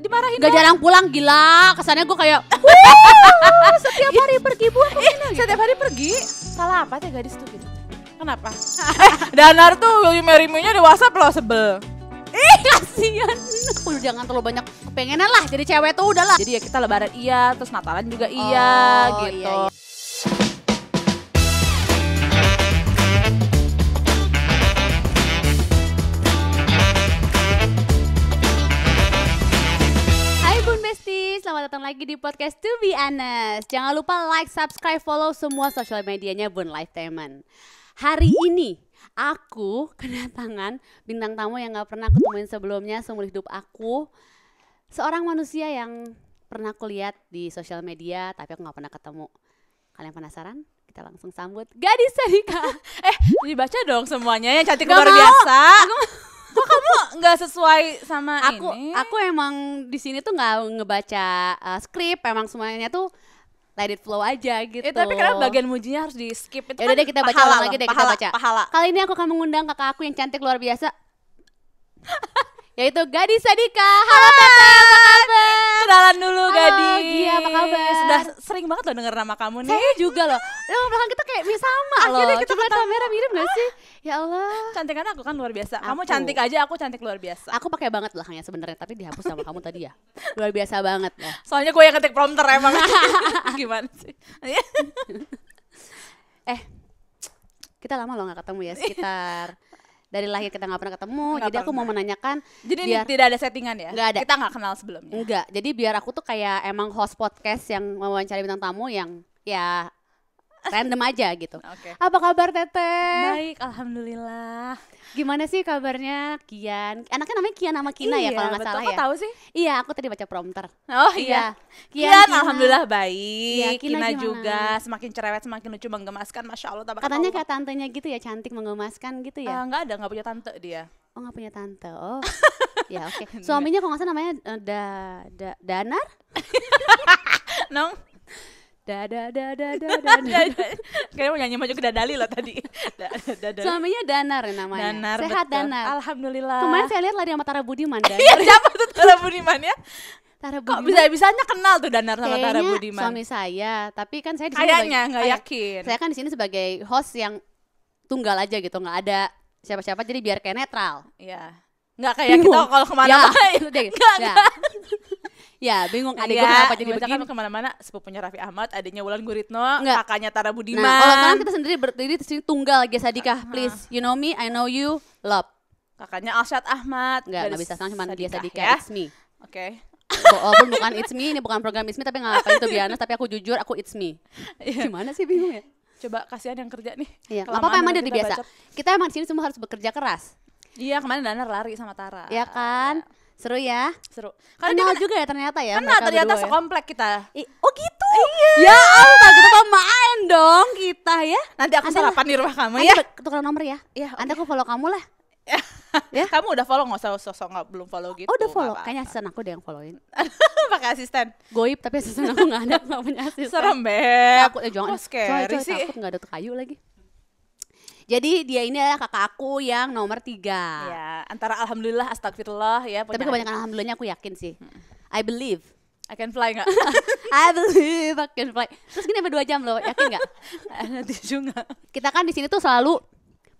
dimarahin. Gak jarang pulang, gila. Kesannya gue kayak setiap hari pergi buat kemana gitu. Setiap hari pergi. Salah apa teh gadis tuh gitu? Kenapa? Danar tuh Marry-Me-nya di WhatsApp loh, sebel. Kasian. Udah jangan terlalu banyak kepengenan lah jadi cewek tuh udahlah. Jadi ya kita lebaran iya, terus Natalan juga iya gitu. Iya. Hai Bun Besti, selamat datang lagi di podcast To Be Honest. Jangan lupa like, subscribe, follow semua sosial medianya Bun Lifetimen. Hari ini aku kedatangan bintang tamu yang gak pernah aku temuin sebelumnya seumur hidup aku. Seorang manusia yang pernah aku lihat di sosial media tapi aku gak pernah ketemu. Kalian penasaran? Kita langsung sambut Gadis Sadika. Dibaca dong semuanya yang cantik Gak luar mau. biasa. Kok kamu nggak sesuai sama ini? Aku emang di sini tuh nggak ngebaca skrip, emang semuanya tuh let it flow aja gitu. Tapi kenapa bagian mujinya harus di skip? Itu Yaudah kan deh kita baca pahala ulang loh, lagi deh, pahala, kita baca. Pahala. Kali ini aku akan mengundang kakak aku yang cantik luar biasa. Yaitu Gadis Sadika. Halo Teteh, apa kabar? Kenalan dulu Halo, Gadis. Gia, apa kabar? Sudah sering banget loh denger nama kamu nih. Saya juga loh. Belakang kita kayak sama loh. Akhirnya kita Coba lihat kamera mirip gak sih? Ya Allah. Cantikan aku kan luar biasa. Kamu Aku. cantik aja, aku cantik luar biasa. Aku pakai banget belakangnya sebenarnya, tapi dihapus sama kamu tadi ya. Luar biasa banget ya. Soalnya gue yang ketik prompter emang. Gimana sih? Kita lama loh gak ketemu ya, sekitar dari lahir kita gak pernah ketemu. Nggak Jadi aku mau menanyakan. Jadi biar, tidak ada settingan ya? Nggak ada. Kita nggak kenal sebelumnya. enggak, jadi biar aku tuh kayak emang host podcast yang mewawancari bintang tamu yang ya random aja gitu. Oke. Apa kabar Teteh? Baik, alhamdulillah. Gimana sih kabarnya Kian? Anaknya namanya Kian sama Kina ya kalau nggak betul. salah Kok ya? tahu sih? Iya, aku tadi baca prompter. Oh iya. Kian Kina. alhamdulillah Iya, baik. Kina Kina gimana? juga semakin cerewet, semakin lucu, menggemaskan. Masya Allah. Katanya kayak tantenya gitu ya, cantik menggemaskan gitu ya? Nggak ada, nggak punya tante dia. Oh nggak punya tante, oh ya oke. Suaminya kalau nggak salah namanya Danar? Nong. Danar. Kayaknya mau nyanyi maju ke Dadali loh tadi. Suaminya Danar ya namanya. Danar, Sehat betul. Danar. Alhamdulillah. Kemarin saya lihat lari sama Tara Budiman. Iya, siapa tuh Tara Budiman ya? Tara Kok Budiman. bisa-bisanya kenal tuh Danar sama Tara Kayaknya Budiman? suami saya, tapi kan saya di sini Kayaknya sebagai- nggak yakin. Saya kan di sini sebagai host yang tunggal aja gitu, nggak ada siapa-siapa, jadi biar kayak netral. Iya. Nggak kayak kita kalau kemana-mana. Ya, itu deh. Ya. Ya, bingung adik gue kenapa jadi kita begini. kan kemana-mana, sepupunya Raffi Ahmad, adiknya Wulan Guritno, Nggak. kakaknya Tara Budiman. Nah, kalau sekarang kita sendiri berdiri di sini tunggal Gia Sadika, please. You know me, I know you, love. Kakaknya Alshad Ahmad. Nggak bisa sekarang cuma Gia Sadika, ya. it's me. Oke. Walaupun bukan it's me, ini bukan program it's me, tapi nggak ngapain itu biasa, tapi aku jujur, aku it's me. Gimana sih, bingung ya? Coba kasihan yang kerja nih. Iya, nggak Kelamaan apa-apa, emang dengar dia kita biasa. bacot. Kita emang di sini semua harus bekerja keras. Iya, kemarin Danar lari sama Tara. Ya kan? Seru ya? Seru. Karena dia Kenal kan juga ya ternyata ya. kenal mereka ternyata berdua ya. sekomplek kita. Oh gitu? Iya. Ya Allah, kita main dong kita ya. Nanti aku Anda sarapan di rumah kamu Nanti ya. tukeran nomor ya. Iya, Nanti aku follow kamu lah. Ya? Kamu udah follow, nggak usah sosok nggak belum follow gitu. Oh udah follow? nggak Kayaknya apa-apa. asisten aku deh yang followin. Pakai asisten. Goib tapi asisten aku gak ada, gak punya asisten. Serem, Beb. Takut, jangan. Kok scary sih? Takut gak ada kayu lagi. Jadi dia ini adalah kakak aku yang nomor 3. Ya, antara alhamdulillah, astagfirullah ya. Tapi kebanyakan alhamdulillahnya aku yakin sih. I believe. I can fly nggak? I believe I can fly. Terus gini sampai 2 jam loh, yakin gak? Nanti juga. Kita kan di sini tuh selalu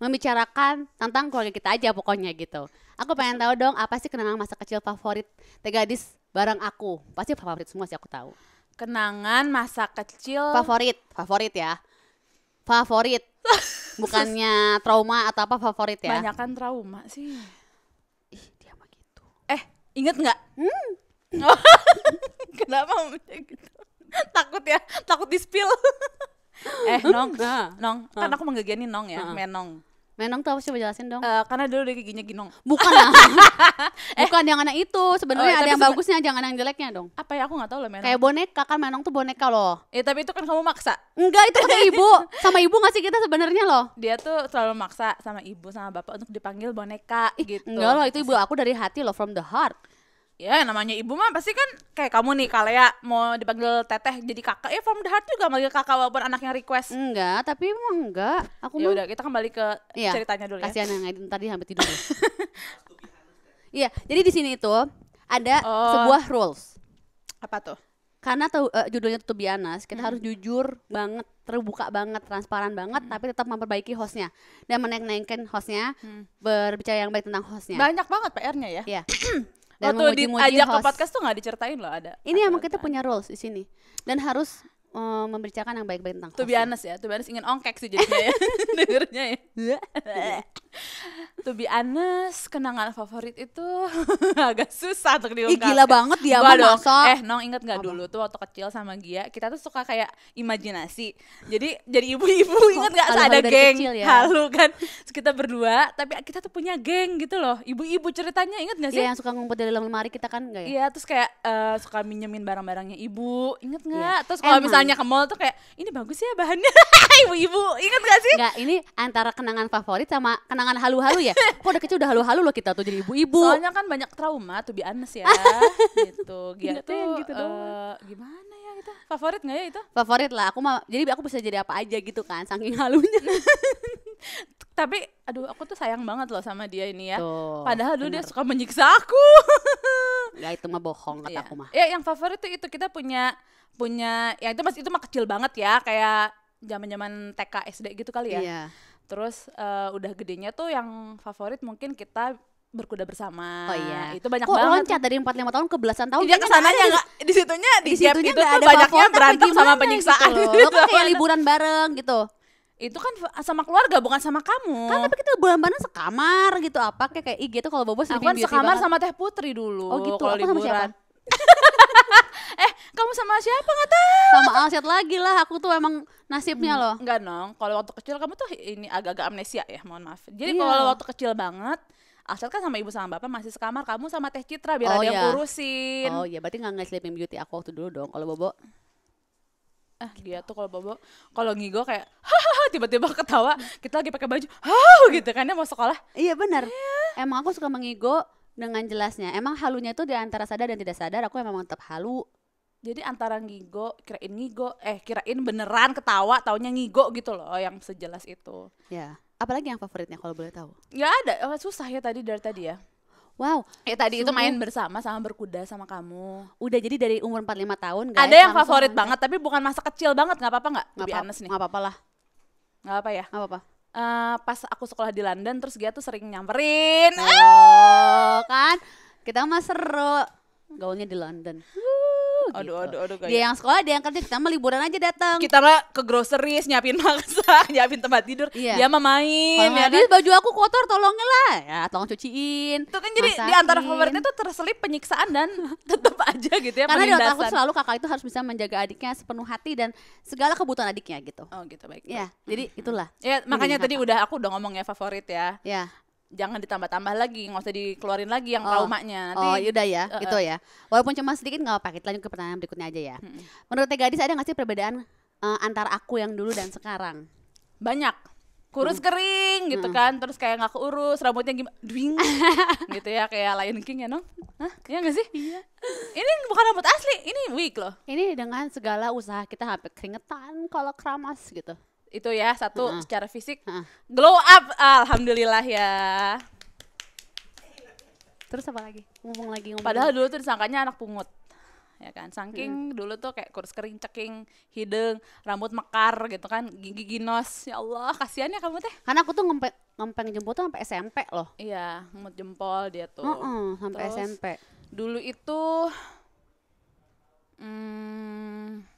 membicarakan tentang keluarga kita aja pokoknya gitu. Aku pengen tahu dong apa sih kenangan masa kecil favorit teh gadis bareng aku. Pasti favorit semua sih aku tahu. Kenangan masa kecil. Favorit ya. Favorit. Bukannya trauma atau apa, favorit ya. Banyakan trauma sih. Ih, dia mah gitu. Ingat nggak? Kenapa ngomongnya gitu? Takut ya, takut di spill. Nong, Nong, kan aku menggegiani Nong ya, Menong. Menong tuh apa sih, jelasin dong. Karena dulu dia giginya ginong. Bukan lah. Bukan yang anak itu. Sebenarnya ada tapi yang bagusnya, jangan yang jeleknya dong. Apa ya, aku nggak tahu loh Menong. Kayak boneka kan, Menong tuh boneka loh. Tapi itu kan kamu maksa. Enggak, itu kata ibu. Sama ibu ngasih kita sebenarnya loh. Dia tuh selalu maksa sama ibu sama bapak untuk dipanggil boneka gitu. Enggak loh, itu ibu aku dari hati loh, from the heart. Ya namanya ibu mah pasti kan kayak kamu nih, Kalea mau dipanggil teteh jadi kakak, ya from the heart juga manggil kakak walaupun anaknya request. Enggak, tapi emang enggak. Aku Ya mah udah, kita kembali ke iya, ceritanya dulu ya. kasihan yang edit tadi sampai tidur. Iya, jadi di sini itu ada sebuah rules. Apa tuh? Karena judulnya To Be Honest, kita harus jujur banget, terbuka banget, transparan banget, tapi tetap memperbaiki hostnya dan menaik-naikin hostnya, berbicara yang baik tentang hostnya. Banyak banget PR-nya ya. Iya. Dan waktu diajak ke podcast tuh nggak diceritain loh ada. Ini emang kita punya rules di sini dan harus membicarakan yang baik-baik tentang To be honest ya, to be honest ingin ongkek sih jadinya ya. Dengernya ya. To be honest, kenangan favorit itu agak susah untuk diungkapkan. Gila banget dia mah masa. Nong inget gak dulu tuh waktu kecil sama Gia, kita tuh suka kayak imajinasi. Jadi ibu-ibu inget gak ada geng ya? halu kan. Terus kita berdua, tapi kita tuh punya geng gitu loh. Ibu-ibu ceritanya inget gak sih? Iya, yang suka ngumpet di dalam lemari kita kan enggak ya? Iya, terus kayak suka minjemin barang-barangnya ibu, inget gak? Iya. Terus kalau misalnya ke mall tuh kayak ini bagus ya bahannya. Ibu-ibu inget gak sih? Enggak, ini antara kenangan favorit sama kenangan halu-halu ya. Kok udah kecil udah halu-halu loh kita tuh jadi ibu-ibu. Soalnya kan banyak trauma to be honest ya. Gitu. Gia tuh gitu gimana ya kita? Favorit gak ya itu? Favorit lah. Jadi aku bisa jadi apa aja gitu kan saking halunya. Tapi aduh aku tuh sayang banget loh sama dia ini ya. Tuh, padahal dulu dia suka menyiksa aku. Enggak, itu mah bohong kata aku mah. Ya yang favorit tuh itu kita punya ya itu mah kecil banget ya, kayak zaman-zaman TK SD gitu kali ya. Iya. Terus udah gedenya tuh yang favorit mungkin kita berkuda bersama. Oh iya. Itu banyak kok banget. Kok loncat dari 4-5 tahun ke belasan tahun? Dia kesananya enggak di situnya di gap itu tuh ada banyaknya berantem sama penyiksaan gitu. Kan kayak liburan bareng gitu. Itu kan sama keluarga bukan sama kamu. Kan tapi kita liburan bareng sekamar gitu apa kayak IG tuh kalau Bobo aku kan sekamar sama Teh Putri dulu. Oh gitu. Kalau Aku sama siapa? Kamu sama siapa nggak tahu? Sama Alset lagi lah, aku tuh emang nasibnya loh. Enggak Nong, kalau waktu kecil kamu tuh ini agak-agak amnesia ya, mohon maaf. Jadi kalau waktu kecil banget, Alset kan sama ibu sama bapak masih sekamar, kamu sama Teh Citra biar ada yang urusin. Oh iya, berarti nggak Sleeping Beauty aku waktu dulu dong. Kalau Bobo? Dia tuh kalau Bobo, kalau ngigo kayak hahaha tiba-tiba ketawa, kita lagi pakai baju, gitu kan ya mau sekolah. Iya benar. Emang aku suka mengigo dengan jelasnya. Emang halunya tuh di antara sadar dan tidak sadar, aku emang tetap halu. Jadi antara kirain beneran ketawa, taunya ngigo gitu loh, yang sejelas itu. Ya, apalagi yang favoritnya kalau boleh tahu? Ya ada, susah ya dari tadi ya. Wow. Tadi itu main bersama sama berkuda sama kamu. Udah jadi dari umur 45 tahun guys. Ada yang favorit banget, tapi bukan masa kecil banget, gak apa-apa gak? Lebih honest nih. Gak apa-apa lah. Gak apa ya? Gak apa-apa. Pas aku sekolah di London, terus dia tuh sering nyamperin. Oh kan, kita mah seru. Gaulnya di London. Aduh, dia yang sekolah, dia yang kerja, kita mah liburan aja datang. Kita mah ke groceries, nyiapin masak, nyiapin tempat tidur. Dia mah main. Ya kan? Baju aku kotor, tolongin lah. Ya, tolong cuciin. Itu kan jadi di antara favoritnya tuh terselip penyiksaan dan tetap aja gitu ya. Karena di otak aku selalu kakak itu harus bisa menjaga adiknya sepenuh hati dan segala kebutuhan adiknya gitu. Oh gitu, baik. Ya, jadi itulah. Ya makanya tadi aku udah ngomong ya favorit ya. Ya. Jangan ditambah-tambah lagi, nggak usah dikeluarin lagi yang traumanya. Nanti, oh yaudah ya, itu ya. Walaupun cuma sedikit nggak apa-apa, kita lanjut ke pertanyaan berikutnya aja ya. Menurut Teh Gadis ada nggak sih perbedaan antara aku yang dulu dan sekarang? Banyak. Kurus kering gitu kan, terus kayak nggak keurus, rambutnya gimana, dwing gitu ya, kayak Lion King ya Nong? Hah? Iya nggak sih? Iya. Ini bukan rambut asli, ini wig loh. Ini dengan segala usaha kita sampai keringetan, kalau keramas gitu. Itu ya satu secara fisik glow up, alhamdulillah ya. Terus apa lagi? Ngomong padahal dulu tuh disangkanya anak pungut ya kan, saking dulu tuh kayak kurus kering, ceking, hidung, rambut mekar gitu kan, gigi ginos. Ya Allah, kasihan ya kamu Teh. Karena aku tuh ngempeng jempol tuh sampai SMP loh. Iya, ngemut jempol dia tuh. Sampai terus, SMP. Dulu itu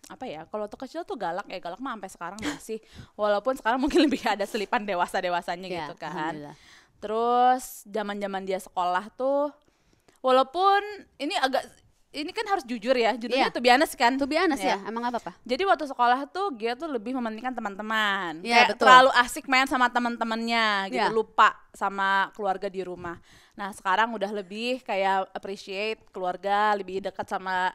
apa ya, kalau waktu kecil tuh galak mah sampai sekarang masih, walaupun sekarang mungkin lebih ada selipan dewasanya ya, gitu kan. Terus zaman dia sekolah tuh, walaupun ini kan harus jujur ya, judulnya To Be Honest kan. To Be Honest ya, emang gak apa-apa. Jadi waktu sekolah tuh dia tuh lebih mementingkan teman-teman, kayak terlalu asik main sama teman-temannya gitu, lupa sama keluarga di rumah. Nah sekarang udah lebih kayak appreciate keluarga, lebih dekat sama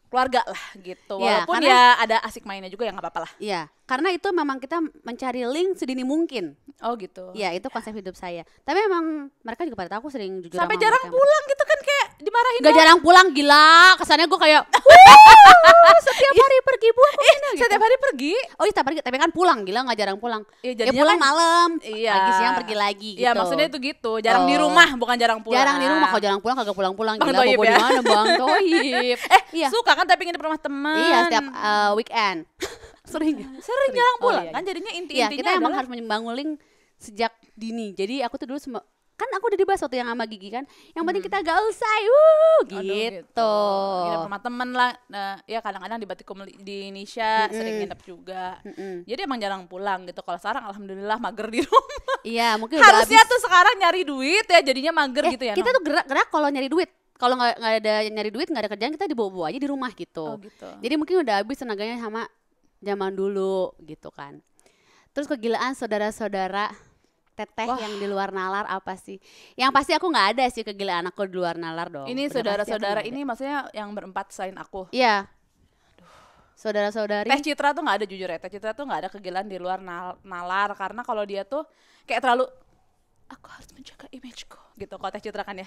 keluarga lah gitu, walaupun ya ada asik mainnya juga ya nggak apa-apa lah. Iya, karena itu memang kita mencari link sedini mungkin. Oh gitu. Iya, itu konsep hidup saya. Tapi emang mereka juga pada tahu aku sering jujur sampai jarang pulang gitu kan, kayak dimarahin Gak jarang pulang, gila. Kesannya gue kayak setiap hari pergi Bu aku gitu. Setiap hari pergi. Oh iya, setiap hari, tapi kan pulang, gila gak jarang pulang. Ya, pulang kan, malam, iya. pagi siang pergi lagi gitu. Iya maksudnya itu gitu, jarang di rumah bukan jarang pulang. Jarang di rumah, kalau jarang pulang kagak pulang-pulang. Bang Gila, Toyib bobo ya? di mana Bang Toyib? Iya. Suka kan tapi nginep rumah teman. Iya, setiap weekend. Sering jarang pulang iya. Kan jadinya Iya, intinya kita emang harus membangun sejak dini. Jadi aku tuh dulu kan aku udah dibahas waktu yang sama Gigi kan. Yang penting kita gak usah gitu. Nginep rumah temen lah. Nah, ya kadang-kadang di Batikum di Indonesia sering nginep juga. Jadi emang jarang pulang gitu. Kalau sekarang alhamdulillah mager di rumah. Iya, mungkin harusnya tuh sekarang nyari duit ya jadinya mager gitu ya. Kita tuh gerak-gerak kalau nyari duit. Kalau nggak ada nyari duit, nggak ada kerjaan, kita dibawa-bawa aja di rumah gitu. Gitu. Jadi mungkin udah habis tenaganya sama zaman dulu gitu kan. Terus kegilaan saudara-saudara teteh yang di luar nalar apa sih? Yang pasti aku nggak ada sih kegilaan aku di luar nalar dong. Ini saudara-saudara ini maksudnya yang berempat selain aku. Iya. Saudara-saudari. Teh Citra tuh nggak ada jujur ya. Teh Citra tuh nggak ada kegilaan di luar nalar karena kalau dia tuh kayak terlalu aku harus menjaga imageku gitu. Kalau Teh Citra kan ya.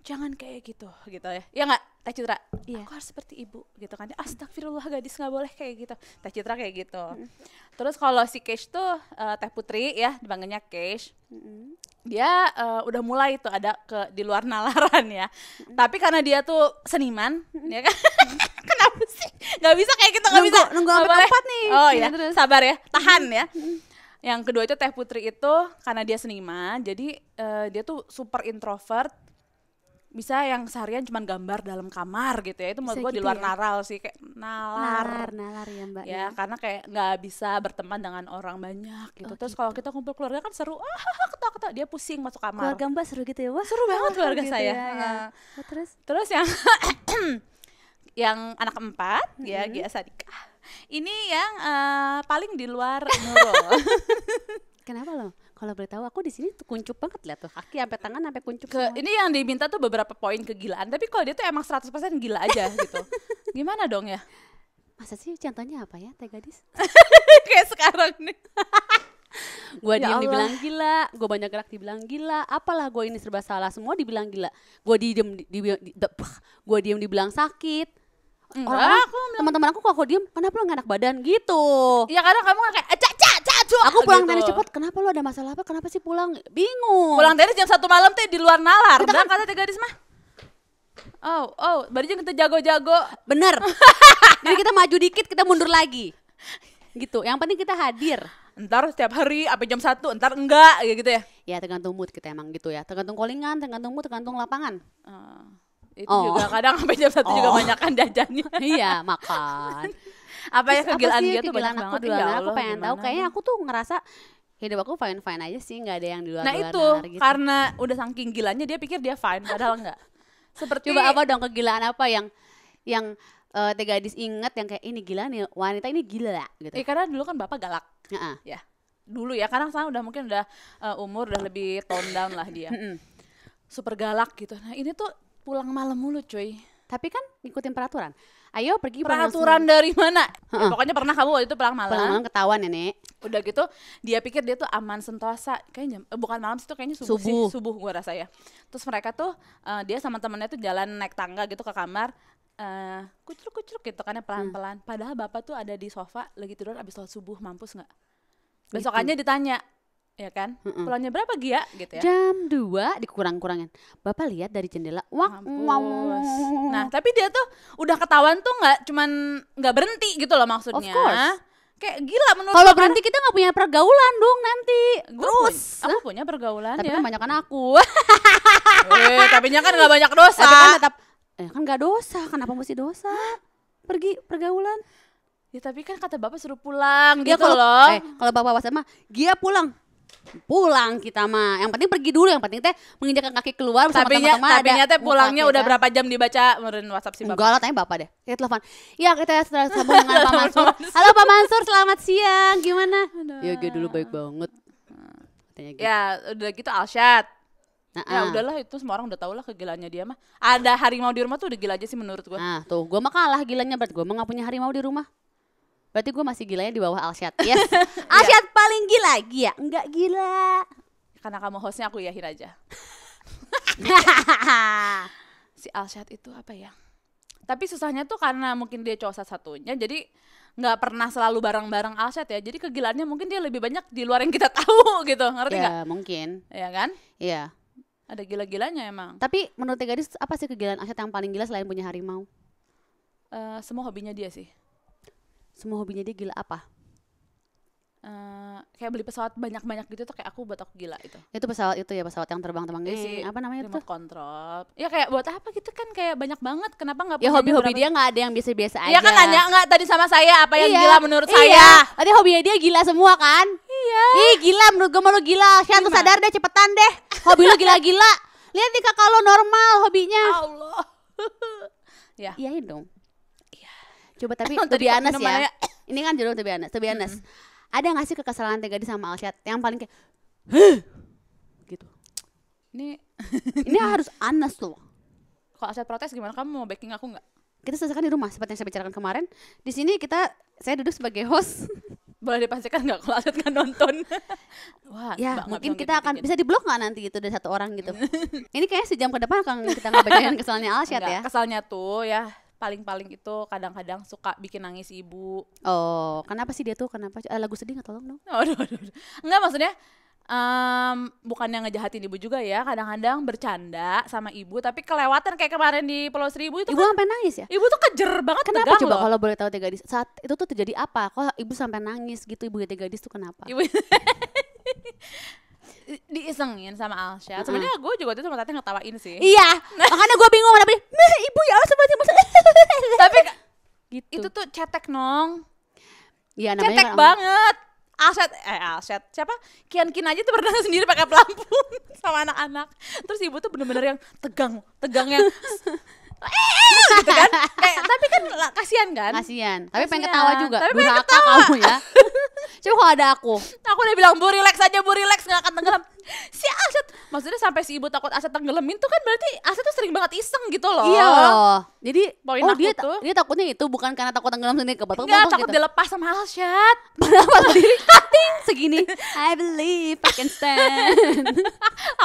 Jangan kayak gitu ya. Ya nggak Teh Citra? Iya. Aku harus seperti ibu gitu kan. Astagfirullah gadis nggak boleh kayak gitu. Teh Citra kayak gitu. Terus kalau si Kesh tuh Teh Putri ya dipanggilnya Kesh. Dia udah mulai tuh ada di luar nalaran ya. Tapi karena dia tuh seniman ya kan. Kenapa sih? Nggak bisa kayak gitu, nggak bisa. Nunggu sampai keempat nih. Oh iya, sabar ya, tahan ya. Yang kedua itu Teh Putri itu karena dia seniman, jadi dia tuh super introvert. Bisa yang seharian cuma gambar dalam kamar gitu ya. Itu menurut gue gitu di luar nalar sih, kayak nalar ya Mbak ya. Karena kayak nggak bisa berteman dengan orang banyak gitu. Terus kalau kita kumpul keluarga kan seru, ketawa-ketawa, dia pusing masuk kamar. Keluarga Mbak seru gitu ya? Wah, seru banget keluarga gitu saya ya. Terus yang yang anak keempat ya Gia Sadika ini yang paling di luar Nurul. Kenapa loh? Kalau boleh tahu, aku di sini tuh kuncup banget, lihat tuh kaki sampai tangan sampai kuncup. Ini yang diminta tuh beberapa poin kegilaan, tapi kalau dia tuh emang 100% gila aja gitu. Gimana dong ya? Masa sih, contohnya apa ya, Teh Gadis? Kayak sekarang nih. Gue diem dibilang gila, gue banyak gerak dibilang gila, apalah gue ini serba salah, semua dibilang gila. Gue diem dibilang sakit. Teman-teman aku kalau diem, kenapa lo gak enak badan gitu? Ya karena kamu gak kayak aku pulang tenis cepet, kenapa lo ada masalah apa? Kenapa sih pulang? Bingung. Pulang tenis jam 1 malam tuh di luar nalar. Udah kata Teh Gadis mah. Baru kita jago-jago. Bener. Jadi kita maju dikit, kita mundur lagi. Gitu. Yang penting kita hadir. Entar setiap hari sampai jam 1, entar enggak gitu ya. Ya tergantung mood kita emang gitu ya. Tergantung callingan, tergantung mood, tergantung lapangan. Itu juga kadang sampai jam 1 juga banyakan jajannya. Iya, makan. Apa ya kegilaan dia tuh banyak aku banget. Aku pengen tahu, kayaknya aku tuh ngerasa hidup aku fine-fine aja sih, nggak ada yang di luar. Nah itu gitu. Karena udah saking gilanya dia pikir dia fine, padahal enggak. Seperti coba apa dong kegilaan apa yang Teh Gadis inget yang kayak ini gila nih, wanita ini gila gitu. Karena dulu kan bapak galak. Ya. Dulu ya, karena sekarang udah mungkin udah umur udah lebih tone down lah dia. Super galak gitu. Nah, ini tuh pulang malam mulu, cuy. Tapi kan ngikutin peraturan. Ayo pergi peraturan dari mana? Ya, pokoknya pernah kamu waktu itu pulang malam. Pulang malam ketahuan ya, Nek. Udah gitu dia pikir dia tuh aman sentosa. Kayaknya bukan malam sih, tuh kayaknya subuh gua rasa ya. Terus mereka tuh dia sama temennya tuh jalan naik tangga gitu ke kamar. Kucruk gitu kan ya, pelan-pelan. Padahal bapak tuh ada di sofa lagi tidur abis sholat subuh, mampus nggak? Besokannya ditanya, ya kan? Pulangnya berapa Gia? Gitu ya. Jam 2 dikurang-kurangin. Bapak lihat dari jendela. Nah, tapi dia tuh udah ketahuan tuh nggak berhenti gitu loh maksudnya. Of course. Kayak gila menurut kalau berhenti kita nggak punya pergaulan dong nanti. Terus aku punya pergaulan tapi ya. Tapi kebanyakan aku. Tapi kan nggak banyak dosa. Tapi kan tetap kan nggak dosa. Kenapa mesti dosa? Pergi pergaulan. Ya tapi kan kata bapak suruh pulang dia gitu loh. Kalau bapak sama Gia pulang kita mah. Yang penting pergi dulu, yang penting teh menginjakkan kaki keluar bersama teman-teman. Tapi teh pulangnya udah berapa jam dibaca menurut WhatsApp si bapak? Enggak lah, tanya bapak deh. Kita telepon. Ya kita sambung dengan Pak Mansur. Halo Pak Mansur, selamat siang. Gimana? Ya gue dulu baik banget. Gitu. Ya udah gitu Alsyad. Ya udahlah, itu semua orang udah tahu lah kegilaannya dia mah. Ada harimau di rumah tuh udah gila aja sih menurut gue. Nah tuh gue mah kalah gilanya, berarti gue mah gak punya harimau di rumah. Berarti gue masih gilanya di bawah Alsyad. Yes. Alsyad paling gila, Gia enggak gila. Karena kamu hostnya aku yahin aja. si Alsyad itu apa ya? Tapi susahnya tuh karena mungkin dia cowok satu-satunya, jadi nggak pernah selalu bareng-bareng Alsyad ya. Jadi kegilaannya mungkin dia lebih banyak di luar yang kita tahu gitu, ngerti nggak? Ya mungkin. Iya kan? Iya. Ada gila-gilanya emang. Tapi menurut gadis apa sih kegilaan Alsyad yang paling gila selain punya harimau? Semua hobinya dia sih. Semua hobinya dia gila apa? Kayak beli pesawat banyak-banyak gitu tuh kayak aku buat aku gila itu. Itu pesawat itu ya, pesawat yang terbang-terbang apa namanya remote tuh? control. Ya kayak buat apa gitu kan, kayak banyak banget. Kenapa nggak Ya hobi-hobi dia nggak ada yang biasa-biasa aja. Iya kan, nanya nggak tadi sama saya apa yang Iya, gila menurut iya. saya. Tadi hobinya dia gila semua kan? Iya. Ih gila, menurut gue lu gila. Shan lu sadar deh, cepetan deh. Hobi lu gila-gila. Lihat nih kakak lo normal hobinya. Allah. Ya. Iyain dong. Iya. Coba tapi Tadi to be kok honest ya. minumannya- Ini kan judul to be honest. Ada gak sih kekesalan Gadis sama Alsyad yang paling kayak gitu? Ini harus honest loh. Kalau Alsyad protes gimana? Kamu mau backing aku nggak? Kita selesaikan di rumah seperti yang saya bicarakan kemarin. Di sini saya duduk sebagai host. Boleh dipastikan nggak kalau Alsyad nggak nonton? Wah, Ya Mbak, mungkin nggak kita akan gitu. bisa di blok nggak nanti gitu dari satu orang gitu. Ini kayaknya sejam ke depan akan kita ngebacain kesalnya Alsyad Nggak, ya. Kesalnya tuh ya paling-paling itu kadang-kadang suka bikin nangis ibu. Oh kenapa sih dia tuh kenapa? Lagu sedih nggak tolong dong? Aduh. Enggak, maksudnya bukan yang ngejahatin ibu juga ya. Kadang-kadang bercanda sama ibu tapi kelewatan kayak kemarin di Pulau Seribu itu Ibu kan. sampai nangis ya? Ibu tuh kejer banget. Kenapa tegang coba loh. kalau boleh tahu Gadis? Saat itu tuh terjadi apa? Kok ibu sampai nangis gitu ibu Gadis tuh kenapa? Ibu diisengin sama Alsyad. Sebenarnya gue juga tuh tadi ngetawain sih. Iya, makanya gue bingung kenapa dia, ibu ya Allah seperti masa Tapi gitu. itu tuh cetek nong. Iya Cetek kan banget. Alsyad siapa? Kian aja tuh berenang sendiri pakai pelampung sama anak-anak. Terus ibu tuh bener-bener yang tegang yang gitu kan. Tapi kan kasihan kan? kasihan. Tapi pengen Kasihan. ketawa juga. Tapi pengen Durhaka ketawa. kamu ya. Coba kalau ada aku. Aku udah bilang bu relax aja, bu relax, gak akan tenggelam. Si Alsyad, maksudnya sampai si ibu takut Alsyad tenggelamin tuh kan berarti Alsyad tuh sering banget iseng gitu loh. Iya loh. Jadi Poin oh aku dia tuh. dia takutnya itu bukan karena takut tenggelam sendiri kebetulan Enggak, takut gitu. dilepas sama Alsyad. Padahal sendiri ting segini. I believe I can stand.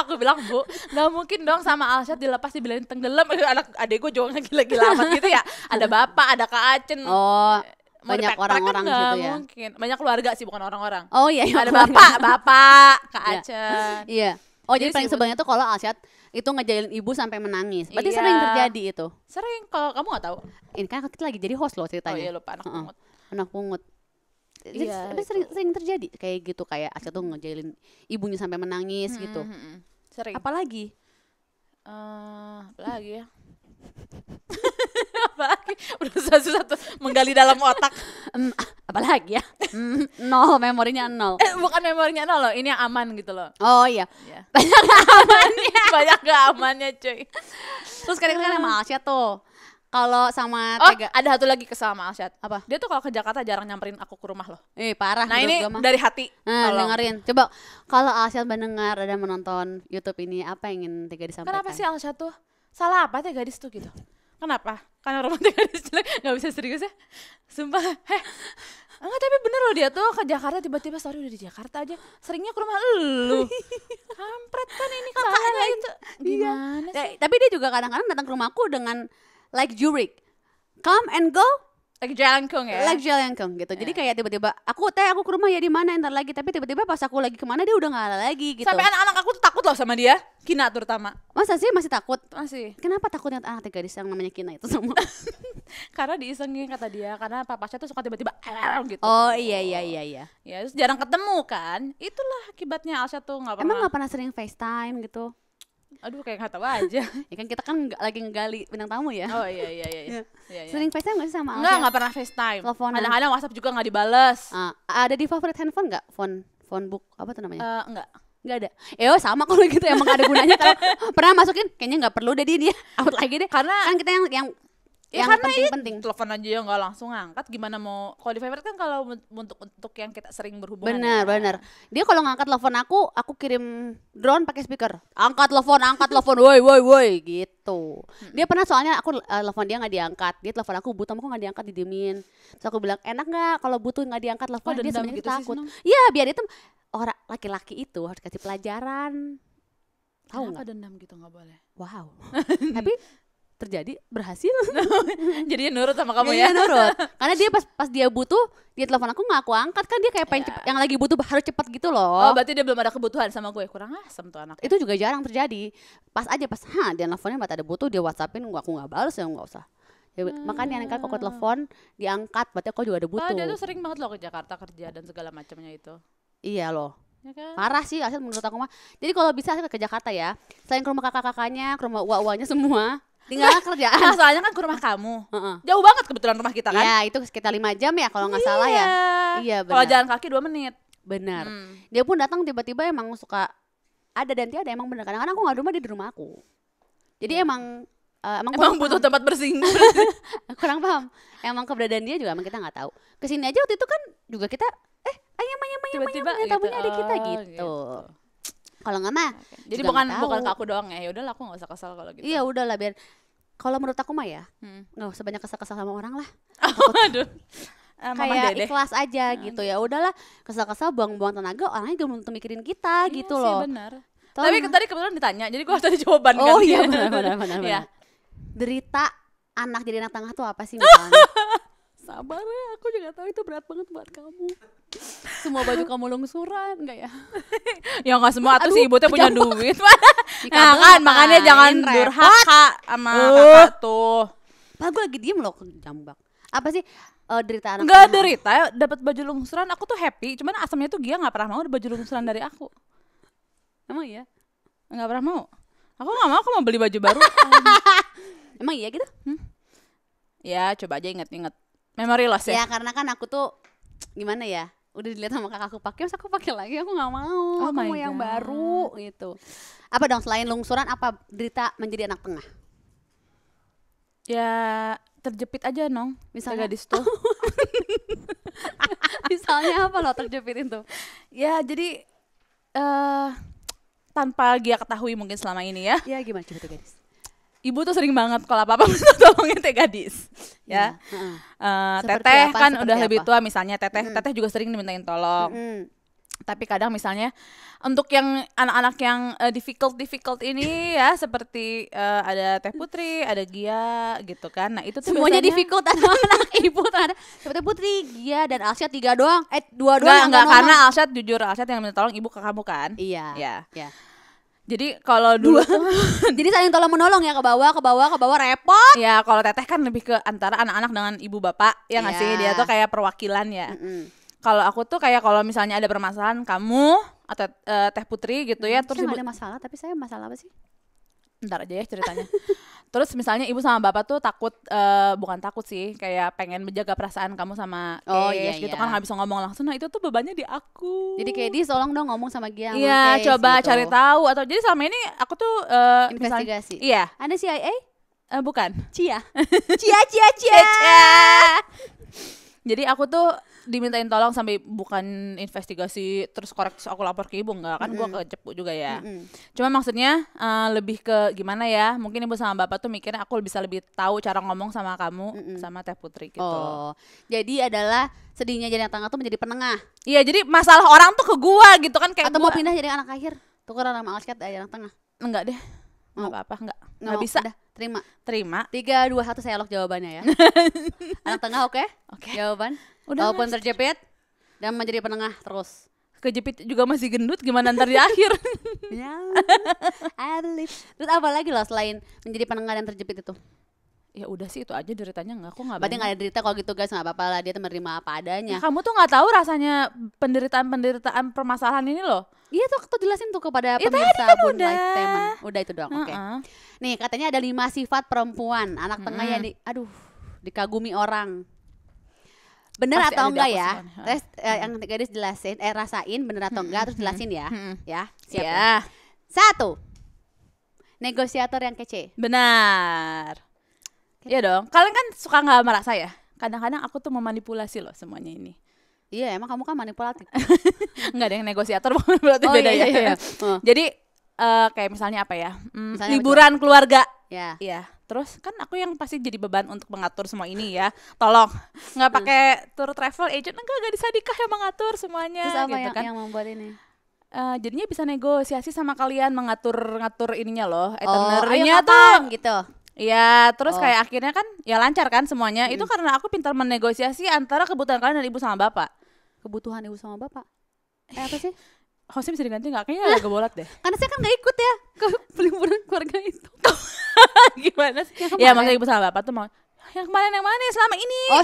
Aku bilang bu, gak mungkin dong sama Alsyad dilepas dibilangin tenggelam. Anak adek gue juga gila-gila amat gitu ya. Ada bapak, ada Kak Acen. Oh, Mau banyak dipek-pek orang-orang kan gitu nggak ya. mungkin. Banyak keluarga sih, bukan orang-orang. Oh iya, Ada bapak, Kak Iya. Acen. Iya. Oh jadi Jadi paling si ibu- sebelnya tuh kalau Alsyad itu ngejalin ibu sampai menangis. Berarti Iya. sering terjadi itu. Sering, kalau kamu gak tahu. Ini kan kita lagi jadi host loh Oh ceritanya. iya lupa, anak pungut. Anak pungut. Jadi Iya, tapi sering terjadi kayak gitu, kayak Alsyad tuh ngejalin ibunya sampai menangis gitu. Sering. Apalagi Apalagi ya? Apalagi? Udah susah-susah tuh menggali dalam otak. apalagi ya? Nol, memorinya nol. Bukan memorinya nol loh, ini yang aman gitu loh. Oh iya. Ya. Banyak Banyak gak amannya cuy. Terus kadang-kadang sama Alsyad tuh. Kalau sama Oh, Tega ada satu lagi kesal sama Alsyad. apa? Dia tuh kalau ke Jakarta jarang nyamperin aku ke rumah loh. Parah Nah menurut ini gua mah. dari hati. Nah, Tolong. dengerin. Coba kalau Alsyad mendengar dan menonton YouTube ini, apa yang ingin Tega disampaikan? Kenapa sih Alsyad tuh? Salah apa teh gadis tuh gitu? Kenapa? Karena rumah teh gadis jelek, gak bisa serius ya? Sumpah, enggak, tapi bener loh dia tuh ke Jakarta tiba-tiba story udah di Jakarta aja. Seringnya ke rumah elu. Kampret kan ini kakaknya itu. Gimana sih? Tapi dia juga kadang-kadang datang ke rumahku dengan like Zurich, come and go Lagi jelangkung ya? like Jelangkung gitu. Jadi kayak tiba-tiba aku ke rumah ya di mana ntar lagi, tapi tiba-tiba pas aku lagi kemana dia udah nggak ada lagi gitu. Sampai anak-anak aku tuh takut loh sama dia. Kina terutama. Masa sih masih takut? Masih. Kenapa takutnya anak gadis yang namanya Kina itu semua? Karena diisengin kata dia. Karena papasnya tuh suka tiba-tiba gitu. Oh iya. Ya terus jarang ketemu kan. Itulah akibatnya Alsyad tuh gak pernah. Emang nggak pernah sering FaceTime gitu? Aduh kayak gak tahu aja. Ya kan kita kan lagi ngegali bintang tamu ya. Oh iya. Sering FaceTime gak sih sama Enggak, Alsyad? gak pernah FaceTime. Teleponan. Kadang-kadang WhatsApp juga gak dibales. Ada di favorit handphone nggak? Phone book apa tuh namanya? Enggak. Nggak ada. Sama kalau gitu emang gak ada gunanya. Kalau pernah masukin kayaknya nggak perlu deh dia out lagi deh. Karena Kan kita yang karena penting-penting. telepon aja ya nggak langsung ngangkat. Gimana mau kalau di favorite kan kalau untuk yang kita sering berhubungan. Benar. Dia kalau ngangkat telepon aku kirim drone pakai speaker. Angkat telepon, woi gitu. Dia pernah soalnya aku telepon dia nggak diangkat. Dia telepon aku butuh, kok nggak diangkat didiemin. Terus aku bilang enak nggak kalau butuh nggak diangkat telepon. Dia dendam sebenarnya gitu sih, takut. Senang. Iya biar itu orang laki-laki itu harus kasih pelajaran. Tahu Kenapa nggak? dendam gitu nggak boleh? Wow. Tapi terjadi berhasil. Jadinya nurut sama kamu Iya, ya. nurut. Karena dia pas dia butuh, dia telepon aku nggak aku angkat kan, dia kayak pengen cepet, yang lagi butuh harus cepat gitu loh. Oh, berarti dia belum ada kebutuhan sama gue. Kurang asem tuh anak. Itu juga jarang terjadi. Pas dia nelfonnya berarti ada butuh, dia WhatsAppin aku nggak balas ya nggak usah. Ya, makanya kan kalau aku telepon diangkat, berarti aku juga ada butuh. Dia tuh sering banget loh ke Jakarta kerja dan segala macamnya itu. Iya loh. Ya kan? Parah sih Asyad menurut aku mah. Jadi kalau bisa Asyad ke Jakarta ya, selain ke rumah kakak-kakaknya, ke rumah uwa-uwanya semua, tinggal kerjaan. Nah, soalnya kan ke rumah kamu. Jauh banget kebetulan rumah kita kan. Ya itu sekitar 5 jam ya kalau nggak salah ya. Iya benar. Kalau jalan kaki 2 menit. Benar. Dia pun datang tiba-tiba emang suka ada dan tiada, emang benar. Kadang-kadang aku nggak di rumah, dia di rumah aku. Jadi emang butuh tempat bersih. Kurang paham. Emang keberadaan dia juga emang kita nggak tahu. Kesini aja waktu itu kan juga kita ayam tiba-tiba tamunya gitu. ada kita gitu. Kalau nggak mah. Jadi bukan ke aku doang ya. Ya udahlah aku nggak usah kesal kalau gitu. Iya udahlah biar. Kalau menurut aku mah ya nggak usah banyak kesal-kesal sama orang lah. Aduh. Kayak ikhlas aja gitu ya. Udahlah kesal-kesal buang-buang tenaga, orangnya juga belum mikirin kita gitu sih, loh. Benar. Tapi tadi kebetulan ditanya, jadi gue harus ada jawaban kan. Oh iya benar. Ya. Derita anak jadi anak tengah tuh apa sih misalnya? Sabar ya, aku juga tahu itu berat banget buat kamu. Semua baju kamu lungsuran enggak ya? Ya nggak semua, tuh si ibu tuh punya duit. Nah kan makanya jangan durhaka sama kakak tuh. Padahal gue lagi diem loh jambak. Apa sih derita anak? Nggak derita, dapat baju lungsuran aku tuh happy. Cuman asamnya tuh Gia nggak pernah mau baju lungsuran dari aku. Emang iya? Nggak pernah mau. Aku nggak mau, aku mau beli baju baru. Emang iya gitu? Ya coba aja inget-inget. Memory loss ya. Ya karena kan aku tuh gimana ya? Udah dilihat sama kakakku pakai, terus aku pakai lagi, aku nggak mau. Aku mau yang baru gitu. Apa dong selain lungsuran, apa derita menjadi anak tengah? Ya terjepit aja Nong. Misalnya gadis tuh. Misalnya apa lo terjepitin tuh? Ya jadi tanpa Gia ketahui mungkin selama ini ya. Ya gimana coba tuh gadis? Ibu tuh sering banget kalau apa-apa minta tolongin teh gadis. Ya. Teteh kan udah lebih tua misalnya, teteh juga sering dimintain tolong. Tapi kadang misalnya untuk yang anak-anak yang difficult ini ya seperti ada Teh Putri, ada Gia gitu kan. Nah, itu tuh semuanya biasanya difficult anak ibu ada seperti Putri, Gia dan Alsyad 3 doang. 2 doang enggak karena Alsyad jujur Alsyad yang minta tolong ibu ke kamu kan? Iya. Ya. Jadi kalau dulu jadi saling tolong menolong ya, ke bawah repot. Ya, kalau Teteh kan lebih ke antara anak-anak dengan ibu bapak ya nggak sih? Dia tuh kayak perwakilan ya. Kalau aku tuh kayak kalau misalnya ada permasalahan kamu atau Teh Putri gitu ya, terus ibu ada masalah, tapi saya masalah apa sih? Ntar aja ya ceritanya. Terus misalnya ibu sama bapak tuh takut, bukan takut sih, kayak pengen menjaga perasaan kamu sama gitu kan, nggak bisa ngomong langsung. Nah itu tuh bebannya di aku. Jadi kayak dia tolong dong ngomong sama Gia. Iya, coba gitu. Cari tahu atau jadi selama ini aku tuh investigasi. Misalnya, iya. Ada CIA? Bukan. Cia. Jadi aku tuh dimintain tolong sampai bukan investigasi terus koreksi aku lapor ke ibu, enggak kan gue kecepu juga ya. Cuma maksudnya lebih ke gimana ya, mungkin ibu sama bapak tuh mikirnya aku bisa lebih tahu cara ngomong sama kamu sama Teh Putri gitu. Oh, jadi adalah sedihnya jadi anak tengah tuh menjadi penengah. Iya, jadi masalah orang tuh ke gua gitu kan kayak. Atau mau pindah jadi anak akhir, tukeran sama Alsyad aja anak tengah. Enggak deh, nggak apa-apa, nggak bisa. Udah, terima 3, 2, 1 saya lock jawabannya ya. Anak tengah oke? Jawaban udah, walaupun terjepit dan menjadi penengah terus. Kejepit juga masih gendut, gimana ntar di akhir. Ya, terus apa lagi loh selain menjadi penengah dan terjepit itu? Ya udah sih itu aja deritanya, nggak berarti nggak ada derita kalau gitu guys, nggak apa-apa lah, dia tuh menerima apa adanya. Kamu tuh nggak tahu rasanya penderitaan permasalahan ini loh. Iya tuh jelasin tuh kepada pemirsa kan Bun Lifetime. Udah itu doang. Oke. Nih katanya ada 5 sifat perempuan anak tengah yang dikagumi orang. Bener pasti atau enggak ya? Yang gadis jelasin, rasain bener atau enggak, terus jelasin ya. Ya, siap ya. 1. Negosiator yang kece. Benar. Iya dong. Kalian kan suka nggak merasa ya? Kadang-kadang aku tuh memanipulasi loh semuanya ini. Iya, emang kamu kan manipulatif. Nggak ada yang negosiator, berarti beda ya. Iya. Jadi kayak misalnya apa ya? Liburan keluarga. Ya. Iya. Terus kan aku yang pasti jadi beban untuk mengatur semua ini ya. Tolong nggak pakai tour travel agent, enggak disadikah yang mengatur semuanya. Terus apa gitu yang membuat ini? Jadinya bisa negosiasi sama kalian, ngatur ininya loh, itinerary-nya tuh gitu. Iya, terus kayak akhirnya kan ya lancar kan semuanya. Itu karena aku pintar menegosiasi antara kebutuhan kalian dan ibu sama bapak. Kebutuhan ibu sama bapak? Apa sih? Hostnya bisa diganti nggak? Kayaknya agak bolat deh. Karena saya kan nggak ikut ya ke liburan keluarga itu. Gimana sih? Ya maksudnya ibu sama bapak tuh mau yang kemarin yang mana nih selama ini? Oh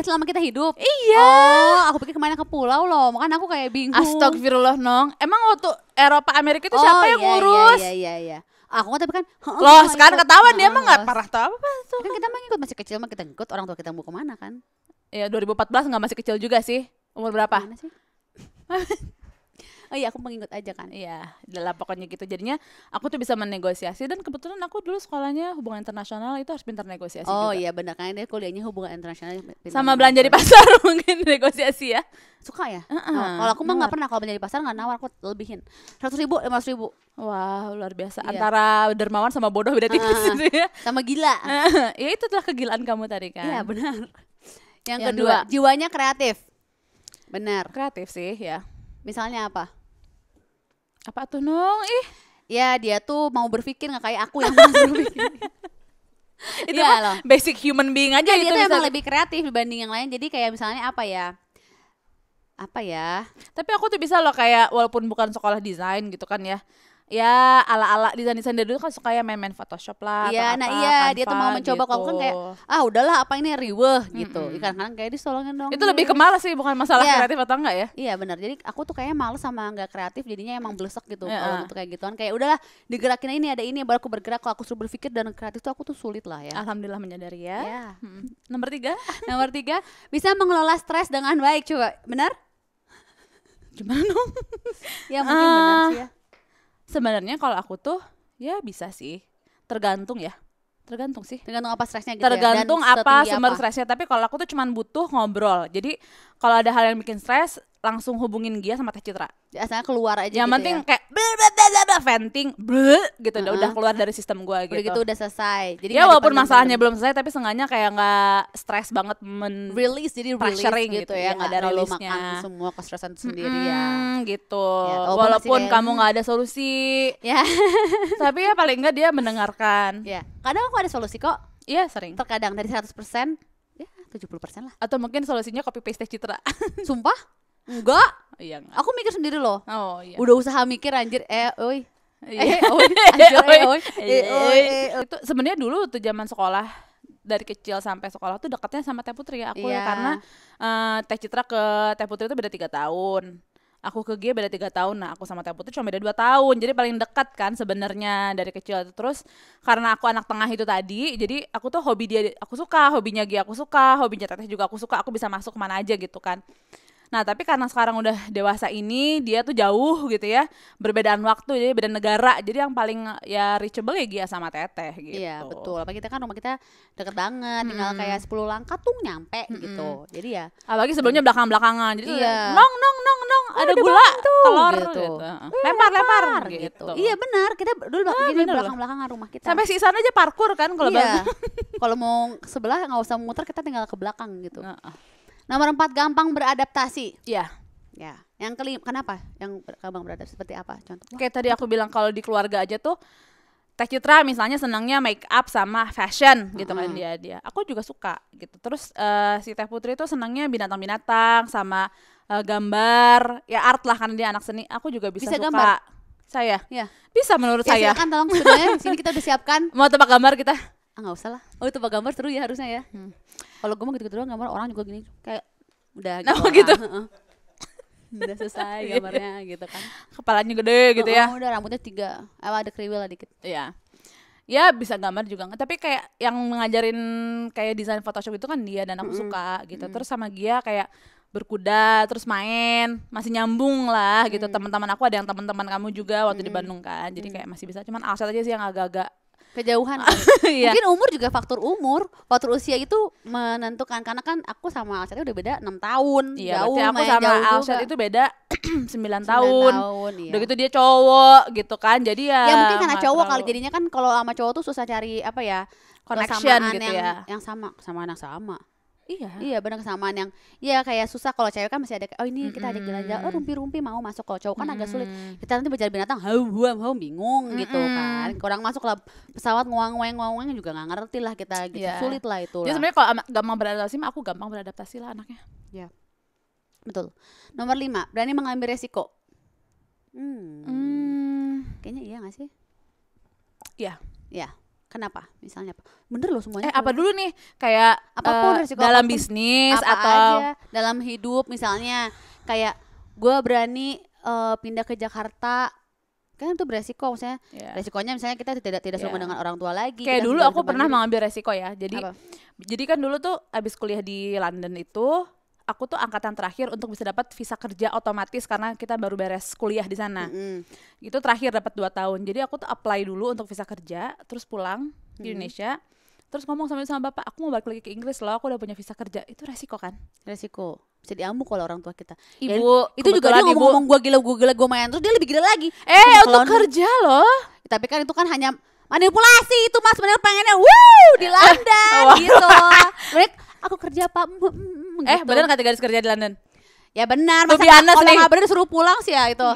selama kita hidup? Iya. Oh aku pikir kemarin ke pulau loh, makanya aku kayak bingung. Astagfirullah Nong. Emang waktu Eropa Amerika itu siapa yang ngurus? Iya. Aku tapi kan loh sekarang ketahuan dia emang nggak parah tau apa tuh. Kan kita mah ngikut masih kecil mah kita ngikut, orang tua kita mau kemana kan? Ya 2014 nggak masih kecil juga sih. Umur berapa? Mana sih? Oh iya aku mengikut aja kan. Iya, adalah pokoknya gitu. Jadinya aku tuh bisa menegosiasi dan kebetulan aku dulu sekolahnya hubungan internasional itu harus pintar negosiasi juga. Oh iya benar kan dia kuliahnya hubungan internasional. Sama belanja di pasar mungkin negosiasi ya. Suka ya? Kalau aku mah nggak pernah, kalau belanja di pasar nggak nawar, aku lebihin 100.000, 500.000. Wah luar biasa. Antara dermawan sama bodoh beda tipis gitu ya. Sama gila. Ya itu adalah kegilaan kamu tadi kan. Iya benar. Yang kedua, jiwanya kreatif. Benar. Kreatif sih ya. Misalnya apa? Apa tuh Nong? Ya dia tuh mau berpikir nggak kayak aku yang harus berpikir. Itu ya, basic human being aja itu. Dia bisa... emang lebih kreatif dibanding yang lain. Jadi kayak misalnya apa ya? Tapi aku tuh bisa loh kayak walaupun bukan sekolah desain gitu kan ya. Ya ala-ala desain dari dulu kan suka ya main-main Photoshop lah. Iya, nah iya dia tuh mau mencoba. Kalau kan kayak udahlah apa ini riweh gitu. Kadang-kadang kayak ditolongin dong. Itu lebih ke malas sih, bukan masalah kreatif atau enggak ya? Iya benar. Jadi aku tuh kayaknya males sama nggak kreatif, jadinya emang blesek gitu. Kalau untuk kayak gituan kayak udahlah digerakin ini ada ini baru aku bergerak. Kalau aku suruh berpikir dan kreatif tuh aku tuh sulit lah ya. Alhamdulillah menyadari ya. Nomor 3 bisa mengelola stres dengan baik. Coba benar? Gimana dong? Ya mungkin benar sih ya. Sebenarnya kalau aku tuh ya bisa sih, tergantung sih. Tergantung apa stresnya gitu. Tergantung ya? Apa sumber stresnya. Tapi kalau aku tuh cuman butuh ngobrol. Jadi kalau ada hal yang bikin stres, langsung hubungin Gia sama Teh Citra. Biasanya keluar aja yang gitu penting ya. kayak venting gitu udah keluar dari sistem gue gitu. Udah gitu udah selesai. Jadi ya walaupun masalahnya belum selesai tapi seenggaknya kayak nggak stres banget release gitu ya, nggak ada release-nya. Semua kestresan sendiri ya. Gitu. Ya, walaupun kamu nggak ada solusi. Ya. Tapi ya paling nggak dia mendengarkan. Ya. Kadang aku ada solusi kok. Iya sering. Terkadang dari 100% ya 70% lah. Atau mungkin solusinya copy paste Citra. Sumpah? Enggak. Iya enggak. Aku mikir sendiri loh. Oh iya. Udah usaha mikir anjir Itu sebenarnya dulu tuh zaman sekolah dari kecil sampai sekolah tuh dekatnya sama Teh Putri aku ya karena Teh Citra ke Teh Putri itu beda 3 tahun. Aku ke Gia beda 3 tahun. Nah, aku sama Teh Putri cuma beda 2 tahun. Jadi paling dekat kan sebenarnya dari kecil. Terus karena aku anak tengah itu tadi, jadi aku tuh hobi dia aku suka, hobinya Gia aku suka, hobinya Teteh juga aku suka. Aku bisa masuk kemana aja gitu kan. Nah tapi karena sekarang udah dewasa ini dia tuh jauh gitu ya, berbedaan waktu jadi beda negara, jadi yang paling ya reachable ya Gia sama Teteh gitu. Iya betul, apa kita kan rumah kita deket banget, tinggal kayak 10 langkah tuh nyampe gitu. Jadi ya apalagi sebelumnya belakang-belakangan, jadi nong ada gula telur gitu. Lempar gitu. Iya benar, kita dulu belakang-belakangan rumah kita. Sampai si sana aja parkur kan kalau kalau mau sebelah nggak usah muter, kita tinggal ke belakang gitu. Nomor 4, gampang beradaptasi. Iya. Ya. Yang kelima, kenapa? Yang gampang beradaptasi seperti apa? Contohnya? Kayak tadi aku bilang kalau di keluarga aja tuh Teh Citra misalnya senangnya make up sama fashion gitu kan dia. Aku juga suka gitu. Terus si Teh Putri tuh senangnya binatang-binatang sama gambar, ya art lah karena dia anak seni. Aku juga bisa suka. Gambar? Saya? Ya. Bisa menurut saya. Silakan tolong studionya di sini kita udah siapkan. Mau tebak gambar kita? Nggak usah lah. Oh tebak gambar seru ya harusnya ya. Kalau gue mau gitu-gitu doang gambar, orang juga gini kayak udah gitu. Udah selesai gambarnya gitu kan. Kepalanya gede gitu ya. Udah rambutnya 3, ada kriwil lah dikit. Iya. Ya bisa gambar juga, tapi kayak yang ngajarin kayak desain Photoshop itu kan dia dan aku suka gitu. Terus sama Gia kayak berkuda, terus main, masih nyambung lah gitu. Teman-teman aku ada yang teman-teman kamu juga waktu di Bandung kan. Jadi kayak masih bisa, cuman Alsat aja sih yang agak-agak kejauhan. Mungkin umur juga faktor usia itu menentukan, karena kan aku sama Alsat udah beda 6 tahun. Iya, jauh, aku sama Alsat itu beda 9 tahun. Iya. Udah gitu dia cowok gitu kan. Jadi ya mungkin karena cowok kali, jadinya kan kalau sama cowok tuh susah cari apa ya, connection gitu yang sama anak sama. Iya benar, kesamaan yang ya kayak susah. Kalau cewek kan masih ada oh ini kita ada jalan-jalan, rumpi-rumpi mau masuk. Kalau cowok kan agak sulit. Kita nanti berjalan binatang, bingung gitu kan. Orang masuk lah pesawat ngowang-ngowang juga nggak ngerti lah kita gitu. Sulit lah itu. Ya sebenarnya kalau gampang beradaptasi mah aku gampang beradaptasi lah anaknya. Ya. Betul. Nomor 5, berani mengambil resiko. Kayaknya iya gak sih? Iya. Ya. Kenapa? Misalnya apa? Bener loh semuanya. Apa dulu nih? Kayak apapun resiko dalam apapun, bisnis apa atau aja, dalam hidup misalnya kayak gue berani pindah ke Jakarta, kan itu beresiko maksudnya. Resikonya misalnya kita tidak selalu dengan orang tua lagi. Kayak dulu aku pernah mengambil resiko ya. Jadi kan dulu tuh abis kuliah di London itu aku tuh angkatan terakhir untuk bisa dapat visa kerja otomatis karena kita baru beres kuliah di sana. Itu terakhir dapat 2 tahun. Jadi aku tuh apply dulu untuk visa kerja, terus pulang di Indonesia, terus ngomong sama bapak, aku mau balik lagi ke Inggris loh, aku udah punya visa kerja. Itu resiko kan? Resiko. Bisa diambuk kalau orang tua kita. Ibu, itu juga dia ngomong gue gila gue main, terus dia lebih gila lagi. Untuk kerja loh. Tapi kan itu kan hanya manipulasi itu Mas, sebenarnya pengennya di London gitu. Aku kerja Pak gitu. Bener kata gadis kerja di London? Ya benar, masa kalau nggak bener disuruh pulang sih ya itu.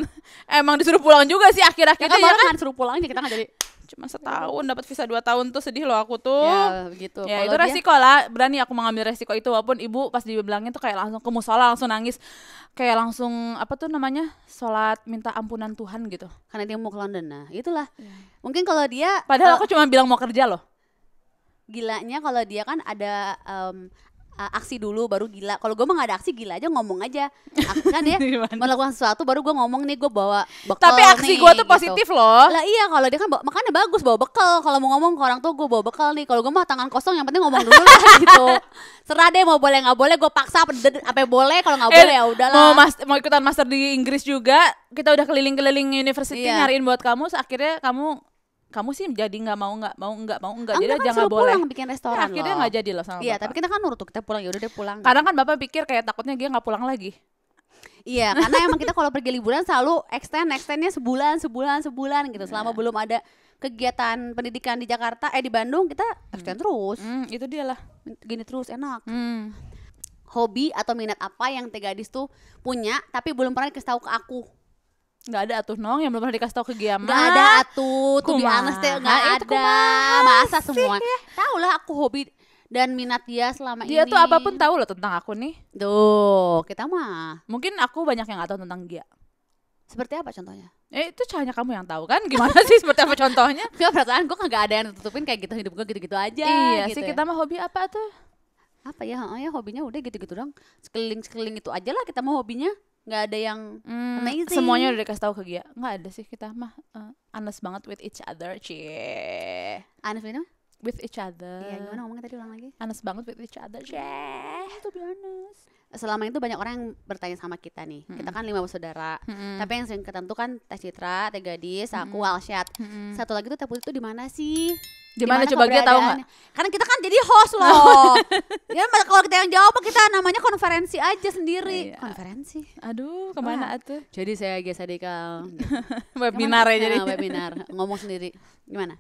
Emang disuruh pulang juga sih akhir-akhirnya ya kan disuruh pulang aja, kita nggak jadi. Cuma setahun dapat visa 2 tahun tuh sedih loh aku tuh. Ya begitu. Ya itu resiko lah, berani aku mengambil resiko itu walaupun ibu pas dibilangin tuh kayak langsung ke musola langsung nangis. Kayak langsung apa tuh namanya? Sholat minta ampunan Tuhan gitu. Karena dia mau ke London. Nah, itulah. Mungkin kalau dia padahal aku cuma bilang mau kerja loh. Gilanya kalau dia kan ada aksi dulu baru gila. Kalau gue mah gak ada aksi, gila aja ngomong aja. Kan dia melakukan sesuatu baru gue ngomong nih gue bawa bekal. Tapi aksi gue tuh positif gitu loh. Lah iya, kalau dia kan makanya bagus bawa bekal. Kalau mau ngomong ke orang tuh gue bawa bekal nih. Kalau gue mah tangan kosong, yang penting ngomong dulu lah gitu. Serah deh mau boleh nggak boleh, gue paksa apa boleh, kalau nggak boleh ya udahlah. Mau ikutan master di Inggris juga, kita udah keliling-keliling university nyariin buat kamu. Akhirnya kamu sih jadi nggak mau jadi kan jangan boleh pulang bikin restoran akhirnya nggak jadi loh sama bapak. Tapi kita kan nurut tuh, kita pulang, ya udah deh pulang. Kadang kan bapak pikir kayak takutnya dia nggak pulang lagi. Iya, karena emang kita kalau pergi liburan selalu extendnya sebulan gitu. Selama belum ada kegiatan pendidikan di Jakarta di Bandung kita extend terus. Itu dia lah, gini terus enak. Hobi atau minat apa yang Teh Gadis tuh punya tapi belum pernah dikasih tahu ke aku? Nggak ada atuh Nong yang belum pernah dikasih tahu ke Giama. Nggak ada atuh, tuh honest teh nggak ada. Masa semua tahu lah aku hobi dan minat dia selama ini. Dia tuh apapun tahu loh tentang aku nih. Tuh kita mah mungkin aku banyak yang nggak tahu tentang dia. Seperti apa contohnya? Itu hanya kamu yang tahu kan. Gimana sih seperti apa contohnya? Gak, perasaan gue nggak ada yang tutupin kayak gitu, hidup gue gitu-gitu aja. Iya gitu sih ya. Kita mah hobi apa tuh? Apa ya? Hobinya udah gitu-gitu dong. Sekeliling itu aja lah kita mah hobinya. Nggak ada yang amazing. Semuanya udah dikasih tahu ke Gia. Nggak ada sih kita mah honest banget with each other. Honest with each other. Iya, gimana ngomongnya tadi, ulang lagi. Honest banget with each other. To be honest. Selama itu banyak orang yang bertanya sama kita nih. Kita kan 5 bersaudara. Tapi yang sering ketemu kan Teh Citra, Teh Gadis, aku, Alsyad. Satu lagi tuh Teh Putih tuh di mana sih? Gimana coba dia tahu nggak? Karena kita kan jadi host loh. Ya kalau kita yang jawab kita namanya konferensi aja sendiri. Konferensi. Aduh, kemana atuh? Jadi saya Gesa Deka. Webinar ya jadi. Webinar, ngomong sendiri. Gimana?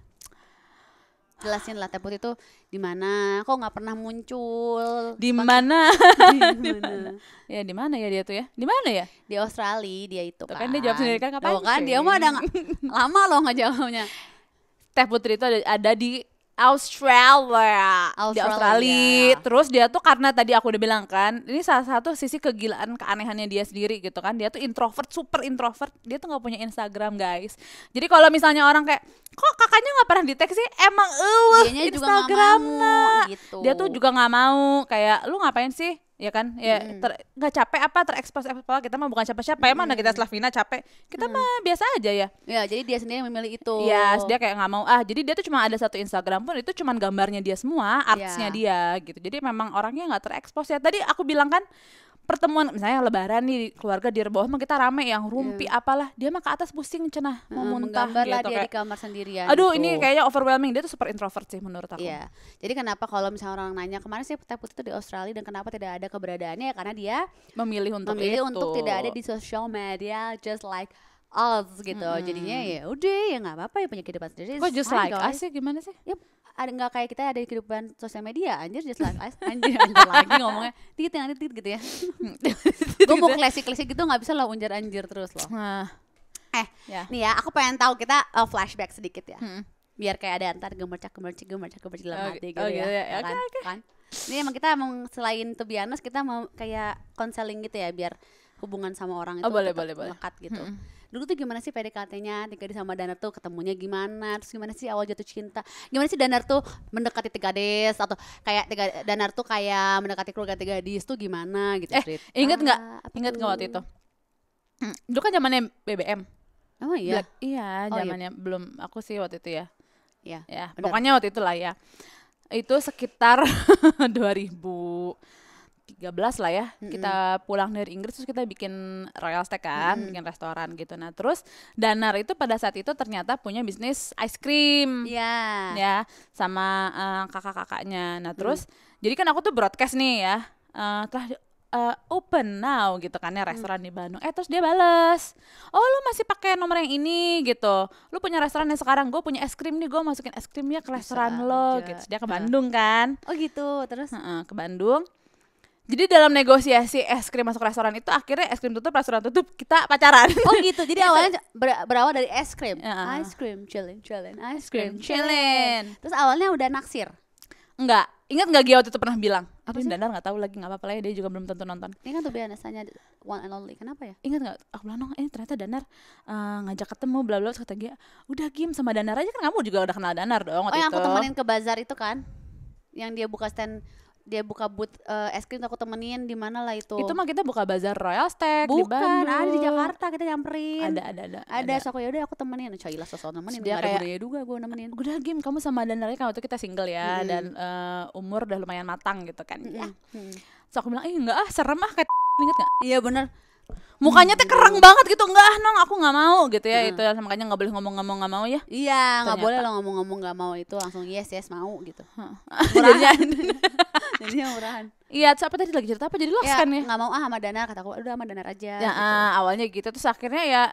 Jelasin lah Teh Putih itu di mana? Kok nggak pernah muncul? Di mana? Ya di mana ya dia tuh ya? Di mana ya? Di Australia dia itu kan. Kan dia jawab sendiri kan, kapan? Kan dia mah ada lama loh nggak jawabnya. Teh Putri itu ada di Australia. Di Australia. Terus dia tuh karena tadi aku udah bilang kan, ini salah satu sisi kegilaan keanehannya dia sendiri gitu kan. Dia tuh introvert, super introvert. Dia tuh nggak punya Instagram guys. Jadi kalau misalnya orang kayak, kok kakaknya nggak pernah di-tag sih? Emang Instagram gitu. Dia tuh juga nggak mau. Kayak lu ngapain sih? Ya kan, ya nggak capek apa terekspos kita mah bukan siapa-siapa, mana kita Slavina capek, kita mah biasa aja ya. Ya jadi dia sendiri yang memilih itu. Ya dia kayak nggak mau jadi dia tuh cuma ada satu Instagram pun itu cuma gambarnya dia semua, artsnya dia gitu. Jadi memang orangnya nggak terekspos ya. Tadi aku bilang kan pertemuan misalnya lebaran nih keluarga di bawah mah kita rame yang rumpi apalah, dia mah ke atas pusing cenah mau muntah menggambar gitu lah dia kayak di kamar sendirian. Aduh gitu. Ini kayaknya overwhelming, dia tuh super introvert sih menurut aku. Iya. Jadi kenapa kalau misalnya orang nanya kemana sih Teh Putih itu di Australia dan kenapa tidak ada keberadaannya, ya karena dia memilih untuk tidak ada di social media just like us gitu. Jadinya ya udah ya nggak apa-apa ya punya kehidupan sendiri. Kok just like us sih, gimana sih? Ya ada nggak kayak kita ada di kehidupan sosial media, anjir just like us, anjir lagi ngomongnya dikit gitu ya. Gue mau klasik gitu nggak bisa lo anjir terus loh. Nih ya, aku pengen tahu kita flashback sedikit ya. Biar kayak ada antar gemercik dalam hati gitu ya. Kan? Ini emang kita selain to be honest, kita mau kayak konseling gitu ya biar hubungan sama orang itu boleh. lekat gitu. Dulu tuh gimana sih PDKT-nya Tika sama Danar tuh, ketemunya gimana, terus gimana sih awal jatuh cinta, gimana sih Danar tuh mendekati Gadis, atau kayak Danar tuh kayak mendekati keluarga Gadis tuh gimana gitu. Ingat nggak waktu itu? Dulu kan zamannya BBM. Oh iya. Iya, zamannya belum aku sih waktu itu ya. Ya, pokoknya waktu itulah ya. Itu sekitar 2013 lah ya. Kita pulang dari Inggris terus kita bikin Royal Steak kan, bikin restoran gitu. Nah, terus Danar itu pada saat itu ternyata punya bisnis ice cream. Ya, sama kakak-kakaknya. Nah, terus jadi kan aku tuh broadcast nih ya. Telah open now gitu kan ya restoran di Bandung. Terus dia bales, oh lu masih pakai nomor yang ini gitu, lu punya restoran yang sekarang, gue punya es krim nih, gue masukin es krimnya ke restoran lo gitu. Dia ke Bandung kan. Oh gitu. Terus ke Bandung. Jadi dalam negosiasi es krim masuk restoran itu akhirnya es krim tutup, restoran tutup, kita pacaran. Oh gitu. Jadi awalnya berawal dari es krim. Ice cream chillin, ice cream chillin. Terus awalnya udah naksir. Enggak. Ingat nggak Gia waktu itu pernah bilang? Apa sih? Danar nggak tahu lagi, nggak apa-apa lah ya, dia juga belum tentu nonton. Ini kan tuh biasanya one and only, kenapa ya? Ingat nggak? Aku bilang ternyata Danar ngajak ketemu bla bla, kata Gia, udah Gim sama Danar aja kan, kamu juga udah kenal Danar dong waktu itu. Yang aku temenin ke bazar itu kan, yang dia buka stand, dia buka booth es krim, aku temenin di mana lah itu. Itu mah kita buka bazar Royal Steak di Bandung. Bukan, ada di Jakarta, kita nyamperin. Ada. So aku yaudah aku temenin. Cailah sosok nemenin. Dia kayak gunanya juga gue nemenin. Udah Gim, kamu sama Danar kan waktu kita single ya, dan umur udah lumayan matang gitu kan. So aku bilang, enggak serem kayak inget nggak? Iya benar. Mukanya teh kerang banget gitu, enggak Nong, aku nggak mau gitu ya. Itu makanya nggak boleh ngomong nggak mau ya. Iya, nggak boleh lo ngomong nggak mau, itu langsung yes mau gitu. Jadinya murahan. Iya, apa tadi lagi cerita apa, jadi lost kan ya? Nggak mau sama Danar, kata aku udah sama Danar aja. Ya gitu. Awalnya gitu, terus akhirnya ya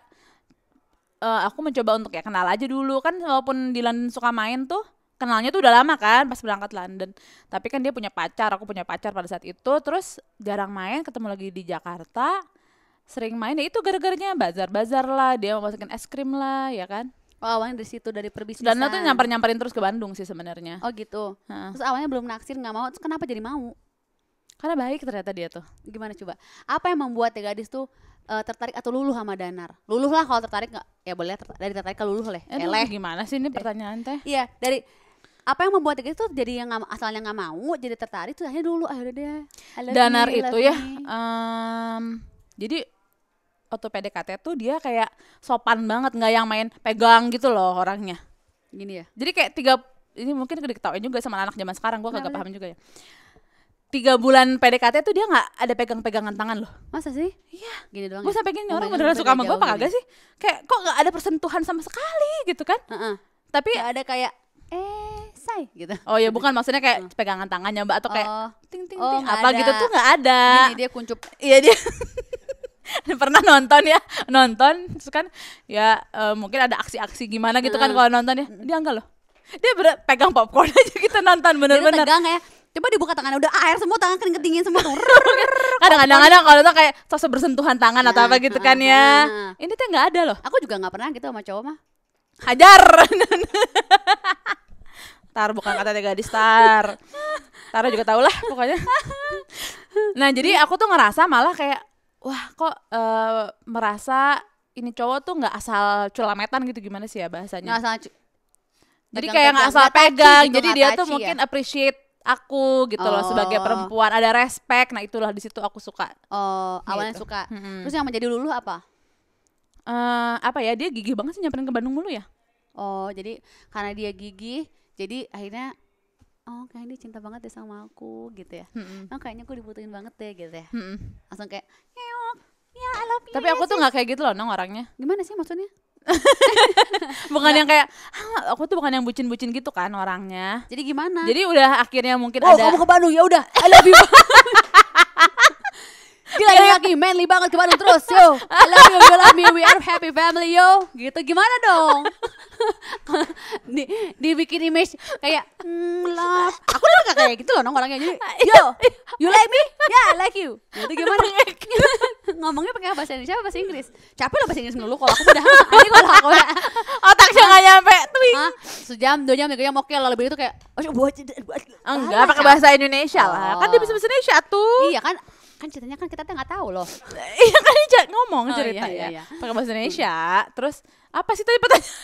aku mencoba untuk ya kenal aja dulu kan, walaupun di London suka main tuh, kenalnya tuh udah lama kan pas berangkat London. Tapi kan dia punya pacar, aku punya pacar pada saat itu, terus jarang main, ketemu lagi di Jakarta, sering main ya itu gara-garanya bazar-bazar lah, dia mau masukin es krim lah ya kan. Oh awalnya dari situ, dari perbisnisan. Dan tuh nyamperin terus ke Bandung sih sebenarnya. Oh gitu. Terus awalnya belum naksir, nggak mau, terus kenapa jadi mau? Karena baik ternyata dia tuh. Gimana coba? Apa yang membuat Gadis tuh tertarik atau luluh sama Danar? Luluh lah kalau tertarik, nggak? Ya boleh dari tertarik ke luluh lah. Gimana sih ini pertanyaan teh? Iya, dari apa yang membuat Gadis tuh jadi yang asalnya nggak mau, jadi tertarik tuh akhirnya dulu akhirnya deh. Danar itu ya. Jadi waktu PDKT tuh dia kayak sopan banget, nggak yang main pegang gitu loh orangnya. Gini ya. Jadi kayak ini mungkin diketawain juga sama anak zaman sekarang, gue kagak paham juga ya. 3 bulan PDKT tuh dia nggak ada pegang-pegangan tangan loh. Masa sih? Iya. Gini doang. Gue sampai gini, orang beneran suka sama gue apa kagak sih? Kayak kok nggak ada persentuhan sama sekali gitu kan? Tapi gak ada kayak say gitu. Oh ya bukan, maksudnya kayak pegangan tangannya Mbak, atau kayak ting apa ada. gitu tuh nggak ada. Gini dia kuncup. Iya dia. Pernah nonton terus kan ya mungkin ada aksi-aksi gimana gitu kan kalau nonton ya. Dia enggak loh. Dia pegang popcorn aja kita nonton bener-bener. Dia tegang ya. Coba dibuka tangannya udah air semua, tangan keringet semua tuh. Kadang-kadang kalau tuh kayak sosok bersentuhan tangan atau apa gitu kan ya. Ini tuh nggak ada loh. Aku juga nggak pernah gitu sama cowok mah. Hajar. Tar bukan kata Gadis Tar. Tara juga tau lah pokoknya. Nah jadi aku tuh ngerasa malah kayak wah kok merasa ini cowok tuh nggak asal culametan gitu, gimana sih ya bahasanya? Nggak asal. Jadi kayak nggak asal pegang. Gitu, jadi dia tuh mungkin appreciate aku gitu loh sebagai perempuan, ada respect. Nah itulah di situ aku suka. Oh awalnya gitu. Suka. Terus yang menjadi luluh apa? Apa ya, dia gigih banget sih nyamperin ke Bandung mulu ya. Oh jadi karena dia gigih, jadi akhirnya kayaknya dia cinta banget deh sama aku gitu ya. Kayaknya aku dibutuhin banget deh gitu ya. Langsung kayak ya I love you. Tapi aku tuh nggak kayak gitu loh Nong orangnya. Gimana sih maksudnya? Bukan yang kayak aku tuh bukan yang bucin-bucin gitu kan orangnya. Jadi gimana? Jadi udah akhirnya mungkin ada. Kamu ke Bandung ya udah I love you. Dia lagi manly banget ke Bandung terus, yo. I love you, you love me, we are happy family, yo. Gitu gimana dong? Dibikin image kayak love. Aku udah gak kayak gitu loh nong orangnya. Jadi, yo, you like me? Yeah, I like you. Gitu gimana? Ngomongnya pakai bahasa Indonesia apa bahasa Inggris? Capek lah bahasa Inggris dulu kalau aku udah. Ini kalau aku ya. Otaknya nggak nyampe, twing. Sejam, 2 jam, 3 jam oke lah, lebih itu kayak enggak pakai bahasa Indonesia lah. Kan dia bisa bahasa Indonesia tuh. Iya kan ceritanya kan kita tuh nggak tahu loh. Iya kan dia ngomong cerita iya. pakai bahasa Indonesia. Terus apa sih tadi pertanyaan?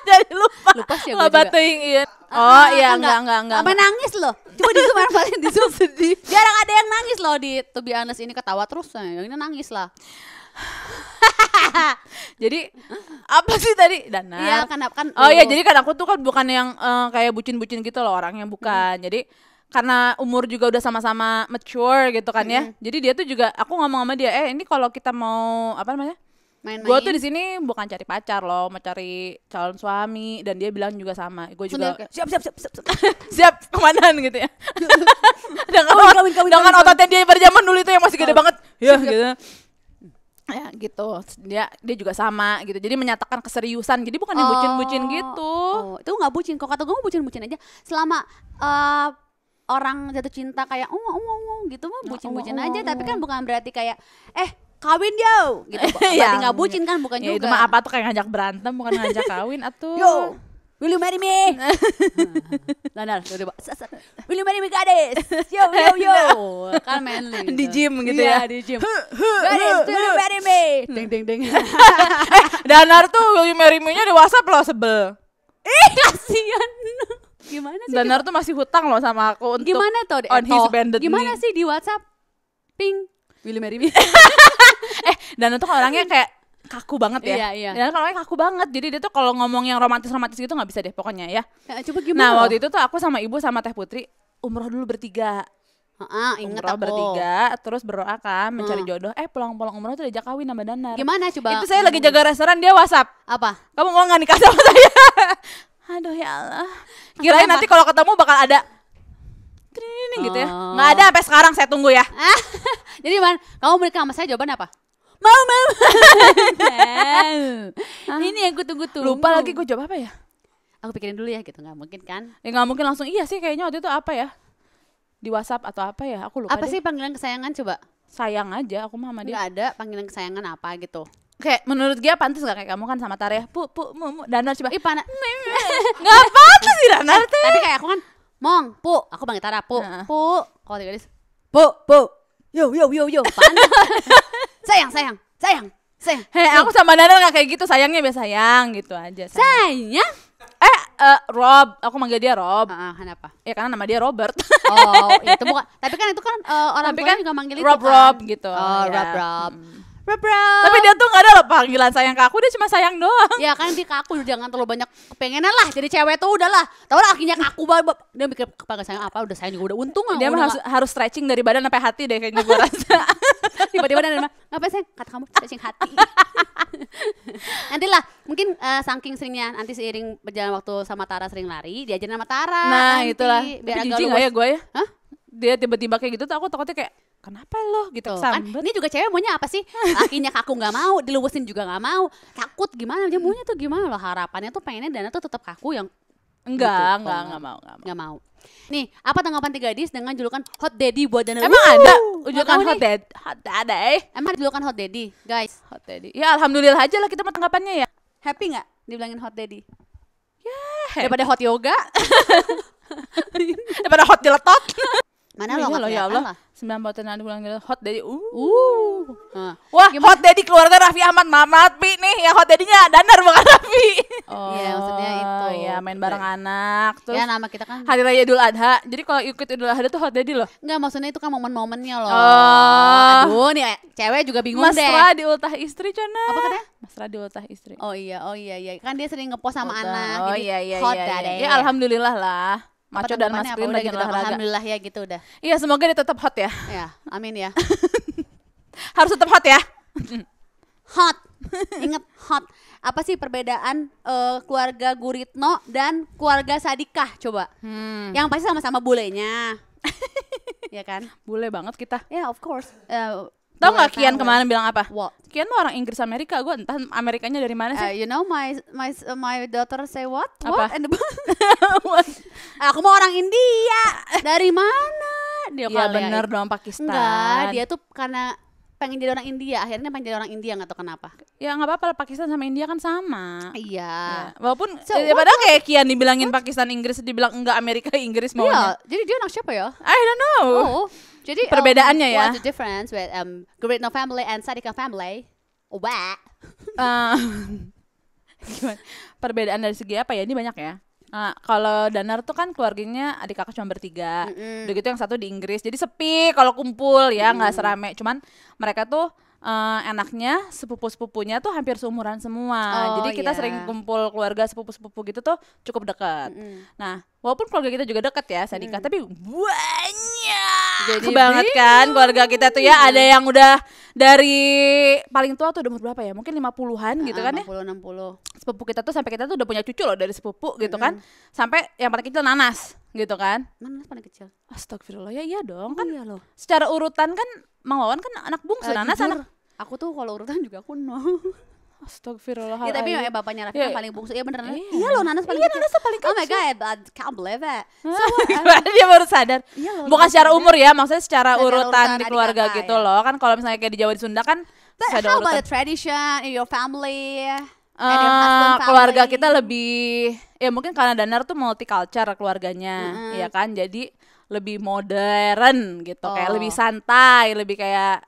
Jadi lupa sih gue juga. Iya. Oh iya enggak. Apa nangis loh? Coba di zoom Marvalin di zoom sedih. Jarang ada yang nangis loh di To Be Honest ini, ketawa terus. Yang ini nangis lah. Jadi apa sih tadi? Danar. Iya kan. Oh iya, jadi kan aku tuh kan bukan yang kayak bucin-bucin gitu loh orangnya, bukan. Jadi karena umur juga udah sama-sama mature gitu kan ya. Jadi dia tuh juga, aku ngomong sama dia, ini kalau kita mau apa namanya? Main-main. Gue tuh di sini bukan cari pacar loh, mau cari calon suami. Dan dia bilang juga sama. Gue juga siap. Siap kemanan gitu ya. Dengan ototnya dia pada zaman dulu itu yang masih gede banget. Ya gitu. Ya gitu. Dia juga sama gitu. Jadi menyatakan keseriusan. Jadi bukan yang bucin-bucin gitu. Oh, itu nggak bucin. Kok kata gue bucin-bucin aja. Selama orang jatuh cinta kayak gitu mah bucin-bucin aja. Tapi kan bukan berarti kayak kawin yo gitu. Berarti nggak bucin kan, bukan juga. Itu mah apa tuh kayak ngajak berantem, bukan ngajak kawin atuh. Yo, will you marry me? Danar, will you marry me gadis? Yo. Kan manly gitu. Di gym gitu ya. Di gym. Gadis, will you marry me? Ding. Danar tuh will you marry me-nya di WhatsApp loh, sebel. Kasian. Gimana sih? Danar tuh masih hutang loh sama aku untuk gimana tuh on his bended knee. Gimana sih di WhatsApp? Ping, will you marry me? Danar tuh orangnya kayak kaku banget ya. Iya. Dan kalau kaku banget, jadi dia tuh kalau ngomong yang romantis gitu nggak bisa deh pokoknya ya. Coba gimana? Nah waktu itu tuh aku sama ibu sama Teh Putri umroh dulu bertiga. Ingat umroh aku. Bertiga, terus berdoa kan mencari jodoh. Pulang-pulang umroh tuh diajak kawin sama Danar. Gimana coba? Itu saya lagi jaga restoran, dia WhatsApp. Apa? Kamu mau nggak nikah sama saya? Aduh ya Allah. Kirain nanti kalau ketemu bakal ada gitu ya. Nggak ada sampai sekarang, saya tunggu ya. Jadi man, kamu menikah sama saya, jawaban apa? Mau. Ini yang gue tunggu. Lupa lagi gue jawab apa ya? Aku pikirin dulu ya gitu, nggak mungkin kan? Ya nggak mungkin langsung iya sih kayaknya waktu itu apa ya? Di WhatsApp atau apa ya? Aku lupa. Apa sih panggilan kesayangan coba? Sayang aja aku mah sama dia. Nggak ada panggilan kesayangan apa gitu. Kayak menurut dia pantas gak kayak kamu kan sama Tara ya? Mu, Danar coba. Nggak pantas sih Danar teh. Tapi kayak aku kan, Mong, Pu, aku panggil Tara, Pu. Kalau tiga gadis, Pu. Yo. Pantas. Sayang. Aku sama Danar gak kayak gitu, sayangnya biasa sayang gitu aja. Sayang? Rob, aku manggil dia Rob. Kenapa? Ya karena nama dia Robert. Oh, itu bukan. Tapi kan itu kan orang tuanya juga manggil itu Rob gitu. Rob. Tapi dia tuh gak ada loh panggilan sayang ke aku, dia cuma sayang doang. Ya kan dia kaku, jangan terlalu banyak kepengenan lah. Jadi cewek tuh udahlah. Tahu lah akhirnya kaku banget. Dia mikir kepada sayang apa, udah sayang juga udah untung lah. Dia harus stretching dari badan sampai hati deh kayaknya gue rasa. Tiba-tiba dan ngapain sayang? Kata kamu stretching hati. Nantilah mungkin saking seringnya nanti seiring berjalan waktu sama Tara sering lari, diajarin sama Tara. Nah nanti, itulah. Biar jijik gak ya gue ya? Hah? Dia tiba-tiba kayak gitu tuh aku takutnya kayak kenapa lo gitu kan, ini juga cewek maunya apa sih? Lakinya kaku nggak mau, diluwesin juga nggak mau, takut gimana? Dia maunya tuh gimana loh, harapannya tuh pengennya Dana tuh tetap kaku yang enggak mau. Nih, apa tanggapan tiga gadis dengan julukan Hot Daddy buat Dana? Emang ada julukan Hot Daddy? Emang julukan Hot Daddy, guys? Hot Daddy. Ya alhamdulillah aja lah kita mau tanggapannya ya. Happy nggak dibilangin Hot Daddy? Ya. Daripada Hot Yoga? Daripada Hot diletot? Mana lo nggak ya Allah. lah. 9 tahun nanti pulang gitu Hot Daddy. Wah, Hot Daddy keluarga Raffi Ahmad. Maaf nih, yang Hot Daddy-nya Danar bukan Raffi. Iya, maksudnya itu. Iya, main bareng anak. Terus ya nama kita kan Hari Raya Idul Adha. Jadi kalau ikut Idul Adha tuh Hot Daddy loh. Enggak, maksudnya itu kan momen-momennya loh. Oh. Aduh, nih cewek juga bingung deh. Mesra di ultah istri, Cona. Apa katanya? Mesra di ultah istri. Oh iya. Kan dia sering ngepost sama anak. Oh jadi iya. Hot Daddy. Ya alhamdulillah lah. Maco dan maskulin lagi gitu, olahraga. Alhamdulillah ya gitu udah. Iya, semoga dia tetap hot ya. Ya, amin ya. Harus tetap hot ya. Hot. Ingat hot. Apa sih perbedaan keluarga Guritno dan keluarga Sadikah coba? Yang pasti sama-sama bulenya. Ya kan? Bule banget kita. Ya, of course. Tahu nggak Kian kemarin bilang apa? What? Kian tuh orang Inggris Amerika, gue entah Amerikanya dari mana sih. You know my daughter say what? Apa? And aku mau orang India. Dari mana? Dia ya bener dong, Pakistan. Enggak, dia tuh karena pengen jadi orang India, akhirnya pengen jadi orang India, nggak tahu kenapa. Ya nggak apa-apa, Pakistan sama India kan sama. Iya. Ya. Walaupun padahal kayak Kian dibilangin Pakistan Inggris, dibilang enggak Amerika Inggris maunya. Iya, jadi dia anak siapa ya? I don't know. Oh, jadi perbedaannya ya. What's the difference with Guritno family and Sadika family? Wah. Gimana? Perbedaan dari segi apa ya? Ini banyak ya. Kalau Danar tuh kan keluarganya adik kakak cuma bertiga. Udah gitu yang satu di Inggris. Jadi sepi kalau kumpul ya, nggak serame. Cuman mereka tuh enaknya sepupu-sepupunya tuh hampir seumuran semua. Jadi kita sering kumpul keluarga sepupu-sepupu gitu tuh cukup dekat. Nah, walaupun keluarga kita juga dekat ya, Sadika, tapi banyak jadi banget kan keluarga kita tuh ya. Ada yang udah dari paling tua tuh udah umur berapa ya? Mungkin 50-an gitu kan ya. 50-60. Sepupu kita tuh sampai kita tuh udah punya cucu loh dari sepupu gitu kan. Sampai yang paling kecil Nanas gitu kan. Nanas paling kecil? Astagfirullah, ya iya dong kan. Iya loh. Secara urutan kan Mang Wawan kan anak bungsu, Nanas anak. Aku tuh kalau urutan juga aku Astagfirullah. Ya tapi ya bapaknya Raffi kan paling bungsu. Iya beneran. Iya loh, Nanas paling kecil. Nanas tuh paling kecil. Oh my god, I can't believe it. Dia baru sadar. Iya loh, bukan secara umur ya, maksudnya secara urutan di adik keluarga kakak, gitu loh. Kan kalau misalnya kayak di Jawa di Sunda kan But how about the tradition in your family? Keluarga kita lebih, ya mungkin karena Danar tuh multicultural keluarganya, ya kan, jadi lebih modern gitu, kayak lebih santai, lebih kayak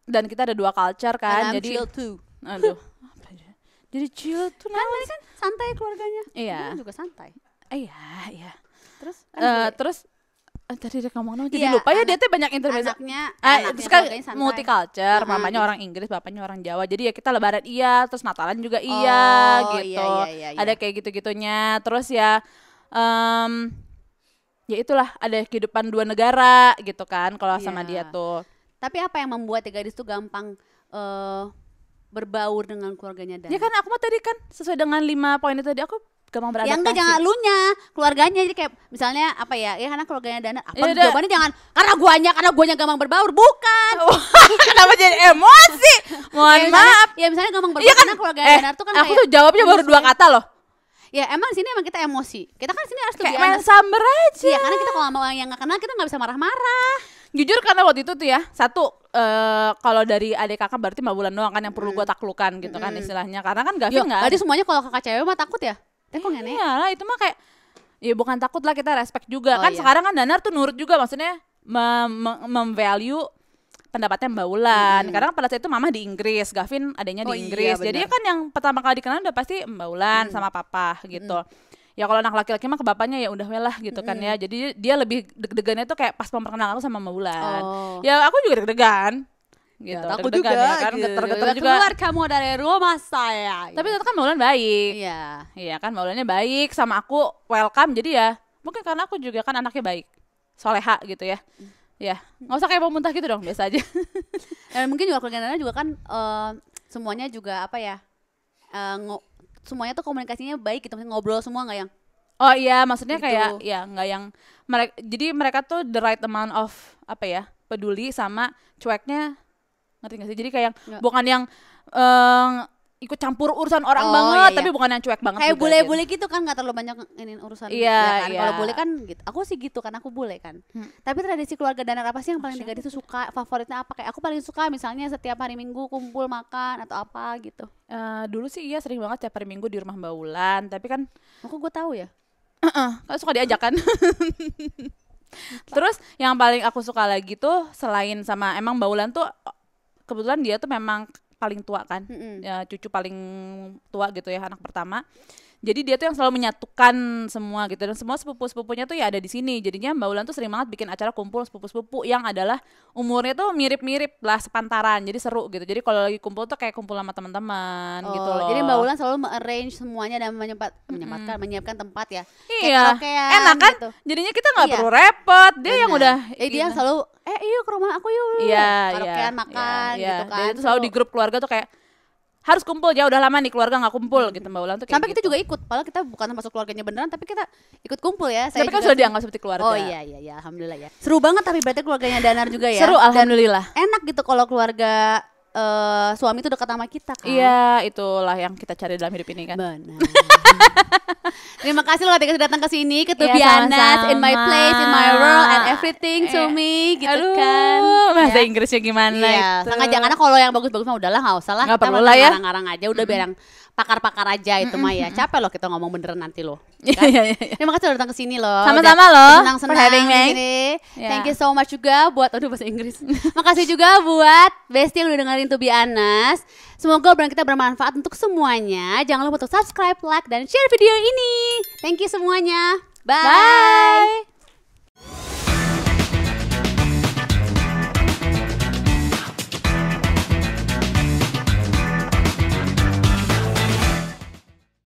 dan kita ada 2 culture kan, jadi chill too. Aduh, apa ya? Jadi chill tuh kan santai keluarganya. Iya. Kan juga santai. Iya. Terus tadi dia ngomong jadi lupa ya, dia tuh banyak intervensi. Anaknya multicultural, mamanya orang Inggris, bapaknya orang Jawa. Jadi ya kita lebaran terus Natalan juga gitu. Iya. Ada kayak gitu-gitunya. Terus ya ya itulah, ada kehidupan 2 negara gitu kan kalau sama dia tuh. Tapi apa yang membuat gadis tuh gampang berbaur dengan keluarganya Dan? Ya kan aku mah tadi kan sesuai dengan 5 poin itu tadi, aku gampang beradaptasi. Ya enggak, jangan elunya, keluarganya. Jadi kayak misalnya apa ya karena keluarganya Dana. Jawabannya jangan karena guanya gampang berbaur, bukan. Kenapa jadi emosi? Mohon maaf. Ya misalnya gampang berbaur karena keluarganya Dana tuh kan aku tuh jawabnya baru 2 kata loh. Ya emang sini emang kita emosi. Kita kan sini harus kayak main samber aja. Iya, karena kita kalau sama orang yang gak kenal kita gak bisa marah-marah. Jujur karena waktu itu tuh ya, kalau dari adik kakak berarti Mbak Bulan doang kan yang perlu gue taklukan gitu kan istilahnya. Karena kan Gavin nggak. Berarti semuanya kalau kakak cewek mah takut ya? Kok nenek? Iyalah, itu mah kayak ya bukan takut lah, kita respect juga kan. Sekarang kan Danar tuh nurut juga, maksudnya memvalue pendapatnya Mbak Wulan. Karena pada saat itu mama di Inggris, Gavin adanya di Inggris. Jadi kan yang pertama kali dikenal udah pasti Mbak Wulan sama papa gitu. Ya kalau anak laki-laki mah ke bapaknya ya udah welah gitu kan ya. Jadi dia lebih deg-degannya tuh kayak pas memperkenalkan sama Mbak Wulan. Ya aku juga deg-degan. Gitu. Ya, aku juga ya, kan geter-geter juga. Keluar kamu dari rumah saya. Tapi ternyata kan Mbak Wulan baik. Iya kan, Mbak Wulannya baik sama aku, welcome. Jadi ya mungkin karena aku juga kan anaknya baik, soleha gitu ya. Ya nggak usah kayak mau muntah gitu dong, biasa aja. Dan mungkin juga keluarga Nana juga kan semuanya juga apa ya, semuanya tuh komunikasinya baik gitu, ngobrol semua nggak yang oh iya, maksudnya gitu. Kayak ya nggak yang mereka, jadi mereka tuh the right amount of apa ya, peduli sama cueknya, ngerti nggak sih? Jadi kayak bukan yang ikut campur urusan orang banget, tapi bukan yang cuek banget. Kayak bule-bule gitu kan, nggak terlalu banyak ini urusan. Iya, kan? Kalau bule kan gitu. Aku sih gitu kan, aku bule kan. Tapi tradisi keluarga Danar apa sih yang paling gadis tuh suka? Favoritnya apa? Kayak aku paling suka misalnya setiap hari Minggu kumpul makan atau apa gitu. Dulu sih iya sering banget tiap hari Minggu di rumah Mbak Wulan, tapi kan aku gue tahu ya. Kan suka diajak kan. Terus yang paling aku suka lagi tuh selain sama emang Mbak Wulan tuh kebetulan dia tuh memang paling tua kan, ya, cucu paling tua gitu ya, anak pertama. Jadi dia tuh yang selalu menyatukan semua gitu, dan semua sepupu-sepupunya tuh ya ada di sini. Jadinya Mbak Wulan tuh sering banget bikin acara kumpul sepupu-sepupu yang adalah umurnya tuh mirip-mirip lah, sepantaran. Jadi seru gitu. Jadi kalau lagi kumpul tuh kayak kumpul sama teman-teman gitu loh. Jadi Mbak Wulan selalu arrange semuanya dan menyiapkan tempat ya. Iya. Enak kan? Gitu. Jadinya kita nggak perlu repot. Dia yang udah. Dia selalu yuk ke rumah aku yuk. Iya. Karaokean makan gitu kan. Dan itu selalu di grup keluarga tuh kayak harus kumpul, ya udah lama nih keluarga nggak kumpul gitu Mbak Ulan tuh kayak sampai gitu. kita juga ikut, padahal kita bukan masuk keluarganya beneran tapi kita ikut kumpul ya. Tapi kan sudah dianggap seperti keluarga. Oh iya alhamdulillah ya. Seru banget tapi berarti keluarganya Danar juga ya. Seru alhamdulillah. Dan enak gitu kalau keluarga suami itu dekat sama kita kan. Iya, itulah yang kita cari dalam hidup ini kan. Benar. Terima kasih loh ketika sudah datang ke sini, ke Tubianas, in my place, in my world and everything to me gitu kan. Bahasa Inggrisnya gimana itu? Sengaja, karena kalau yang bagus-bagus mah udahlah nggak usah lah. Nggak Kita perlu lah ya. ngarang-ngarang aja udah biar yang pakar-pakar aja itu mah ya. Capek loh kita ngomong beneran nanti loh. Iya. Terima kasih udah datang ke sini loh. Sama-sama loh. Senang-senang for having me. di sini. Thank you so much juga buat bahasa Inggris. Makasih juga buat Besti yang udah dengerin Tubianas. Semoga obrolan kita bermanfaat untuk semuanya. Jangan lupa untuk subscribe, like, dan share video ini. Thank you semuanya. Bye.